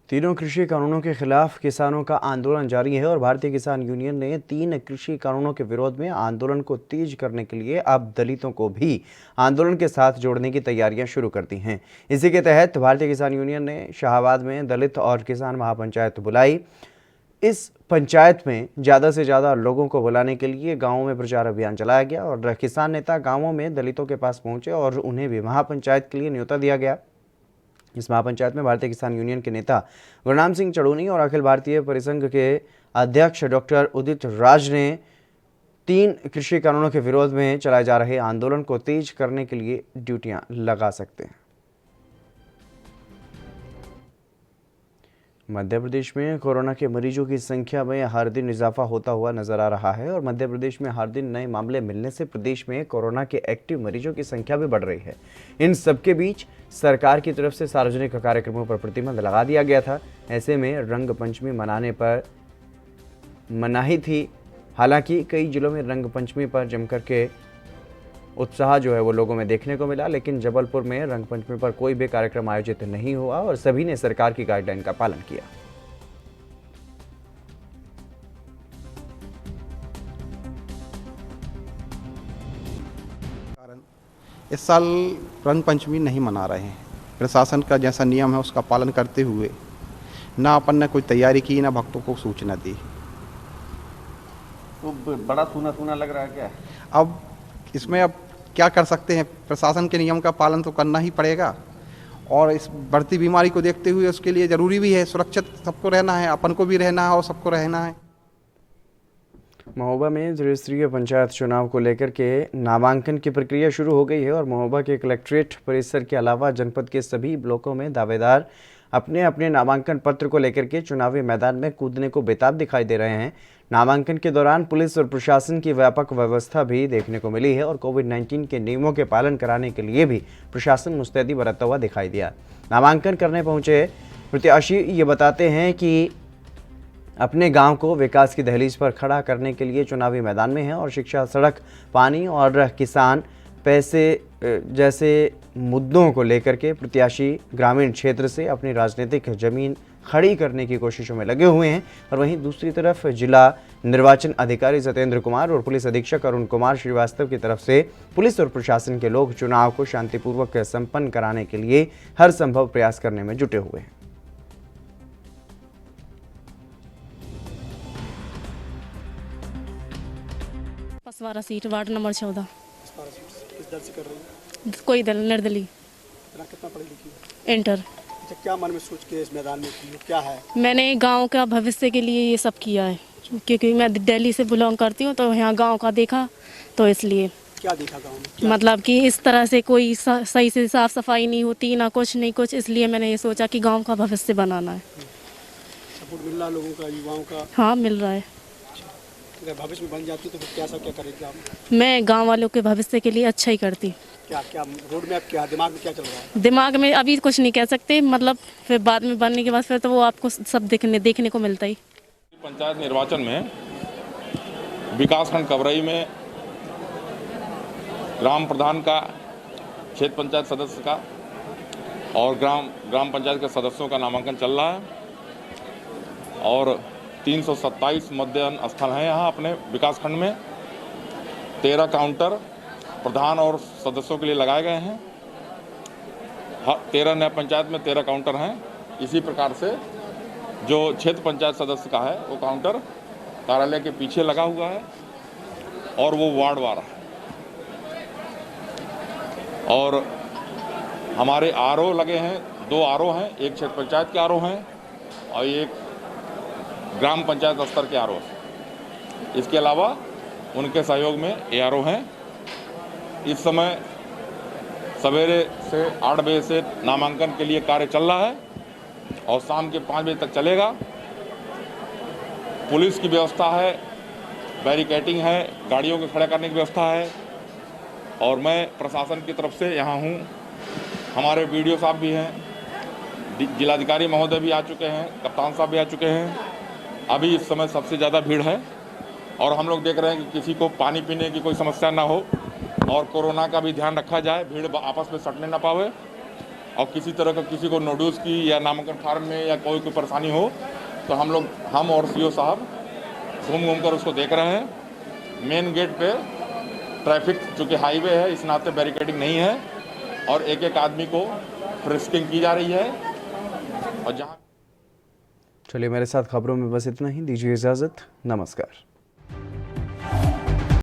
तीनों कृषि कानूनों के खिलाफ किसानों का आंदोलन जारी है और भारतीय किसान यूनियन ने 3 कृषि कानूनों के विरोध में आंदोलन को तेज करने के लिए अब दलितों को भी आंदोलन के साथ जोड़ने की तैयारियां शुरू कर दी हैं। इसी के तहत भारतीय किसान यूनियन ने शाहबाद में दलित और किसान महापंचायत बुलाई। इस पंचायत में ज़्यादा से ज़्यादा लोगों को बुलाने के लिए गाँवों में प्रचार अभियान चलाया गया और किसान नेता गाँवों में दलितों के पास पहुँचे और उन्हें भी महापंचायत के लिए न्योता दिया गया। इस महापंचायत में भारतीय किसान यूनियन के नेता गुरनाम सिंह चड़ूनी और अखिल भारतीय परिसंघ के अध्यक्ष डॉक्टर उदित राज ने 3 कृषि कानूनों के विरोध में चलाए जा रहे आंदोलन को तेज करने के लिए ड्यूटियां लगा सकते हैं। मध्य प्रदेश में कोरोना के मरीजों की संख्या में हर दिन इजाफा होता हुआ नजर आ रहा है और मध्य प्रदेश में हर दिन नए मामले मिलने से प्रदेश में कोरोना के एक्टिव मरीजों की संख्या भी बढ़ रही है। इन सबके बीच सरकार की तरफ से सार्वजनिक कार्यक्रमों पर प्रतिबंध लगा दिया गया था। ऐसे में रंग पंचमी मनाने पर मनाही थी। हालांकि कई जिलों में रंग पंचमी पर जमकर के उत्साह जो है वो लोगों में देखने को मिला, लेकिन जबलपुर में रंग पंचमी पर कोई भी कार्यक्रम आयोजित नहीं हुआ और सभी ने सरकार की गाइडलाइन का पालन किया। इस साल रंग पंचमी नहीं मना रहे हैं। प्रशासन का जैसा नियम है उसका पालन करते हुए ना अपन ने कोई तैयारी की, ना भक्तों को सूचना दी। तो बड़ा सूना सूना लग रहा है क्या? अब इसमें अब क्या कर सकते हैं, प्रशासन के नियम का पालन तो करना ही पड़ेगा और इस बढ़ती बीमारी को देखते हुए उसके लिए ज़रूरी भी है, सुरक्षित सबको रहना है, अपन को भी रहना है और सबको रहना है। महोबा में त्रिस्तरीय पंचायत चुनाव को लेकर के नामांकन की प्रक्रिया शुरू हो गई है और महोबा के कलेक्ट्रेट परिसर के अलावा जनपद के सभी ब्लॉकों में दावेदार अपने अपने नामांकन पत्र को लेकर के चुनावी मैदान में कूदने को बेताब दिखाई दे रहे हैं। नामांकन के दौरान पुलिस और प्रशासन की व्यापक व्यवस्था भी देखने को मिली है और कोविड-19 के नियमों के पालन कराने के लिए भी प्रशासन मुस्तैदी बरतता हुआ दिखाई दिया। नामांकन करने पहुंचे प्रत्याशी ये बताते हैं कि अपने गांव को विकास की दहलीज पर खड़ा करने के लिए चुनावी मैदान में है और शिक्षा, सड़क, पानी और किसान पैसे जैसे मुद्दों को लेकर के प्रत्याशी ग्रामीण क्षेत्र से अपनी राजनीतिक जमीन खड़ी करने की कोशिशों में लगे हुए हैं। और वहीं दूसरी तरफ जिला निर्वाचन अधिकारी सत्येंद्र कुमार और पुलिस अधीक्षक अरुण कुमार श्रीवास्तव की तरफ से पुलिस और प्रशासन के लोग चुनाव को शांतिपूर्वक संपन्न कराने के लिए हर संभव प्रयास करने में जुटे हुए हैं। पसवारा सीट वार्ड नंबर 14। किस दल से कर रही हैं? कोई दल निर्दलीय। कितना पढ़ी लिखी है? इंटर। अच्छा, क्या मन में सोच के इस मैदान में की हो? क्या है? मैंने गांव का भविष्य के लिए ये सब किया है, क्योंकि मैं दिल्ली से बिलोंग करती हूँ, तो यहाँ गांव का देखा, तो इसलिए। क्या देखा गांव में? मतलब कि इस तरह से कोई सही से साफ सफाई नहीं होती, ना कुछ नहीं कुछ, इसलिए मैंने ये सोचा कि गाँव का भविष्य बनाना है। सपोर्ट मिल रहा लोगों का, युवाओं का? हाँ, मिल रहा है। अगर भविष्य में बन जाती तो फिर क्या करेगी आप? मैं गांव वालों के भविष्य के लिए अच्छा ही करती। क्या रोड मैप, क्या दिमाग में क्या चल रहा है? दिमाग में अभी कुछ नहीं कह सकते, मतलब फिर बाद में बनने के बाद फिर तो वो आपको सब देखने को मिलता ही। पंचायत निर्वाचन में विकासखंड कवरई में ग्राम प्रधान का, क्षेत्र पंचायत सदस्य का और ग्राम पंचायत के सदस्यों का नामांकन चल रहा है और 327 मतदान स्थल हैं यहाँ अपने विकासखंड में। 13 काउंटर प्रधान और सदस्यों के लिए लगाए गए हैं। 13 नया पंचायत में 13 काउंटर हैं। इसी प्रकार से जो क्षेत्र पंचायत सदस्य का है वो काउंटर कार्यालय के पीछे लगा हुआ है और वो वार्डवार है। और हमारे आरओ लगे हैं, 2 आरओ हैं, एक क्षेत्र पंचायत के आरओ हैं और एक ग्राम पंचायत स्तर के आरओ। इसके अलावा उनके सहयोग में एआरओ हैं। इस समय सवेरे से 8 बजे से नामांकन के लिए कार्य चल रहा है और शाम के 5 बजे तक चलेगा। पुलिस की व्यवस्था है, बैरिकेडिंग है, गाड़ियों के खड़ा करने की व्यवस्था है और मैं प्रशासन की तरफ से यहाँ हूँ। हमारे वीडियो साहब भी हैं, जिलाधिकारी महोदय भी आ चुके हैं, कप्तान साहब भी आ चुके हैं। अभी इस समय सबसे ज़्यादा भीड़ है और हम लोग देख रहे हैं कि किसी को पानी पीने की कोई समस्या ना हो और कोरोना का भी ध्यान रखा जाए, भीड़ आपस में सटने ना पावे और किसी तरह का किसी को नोड्यूल्स की या नामांकन फार्म में या कोई परेशानी हो तो हम और सीओ साहब घूम कर उसको देख रहे हैं। मेन गेट पे ट्रैफिक चूँकि हाईवे है, इस नाते बैरिकेडिंग नहीं है और एक आदमी को फ्रिस्किंग की जा रही है। और जहाँ चलिए, मेरे साथ खबरों में बस इतना ही। दीजिए इजाज़त। नमस्कार।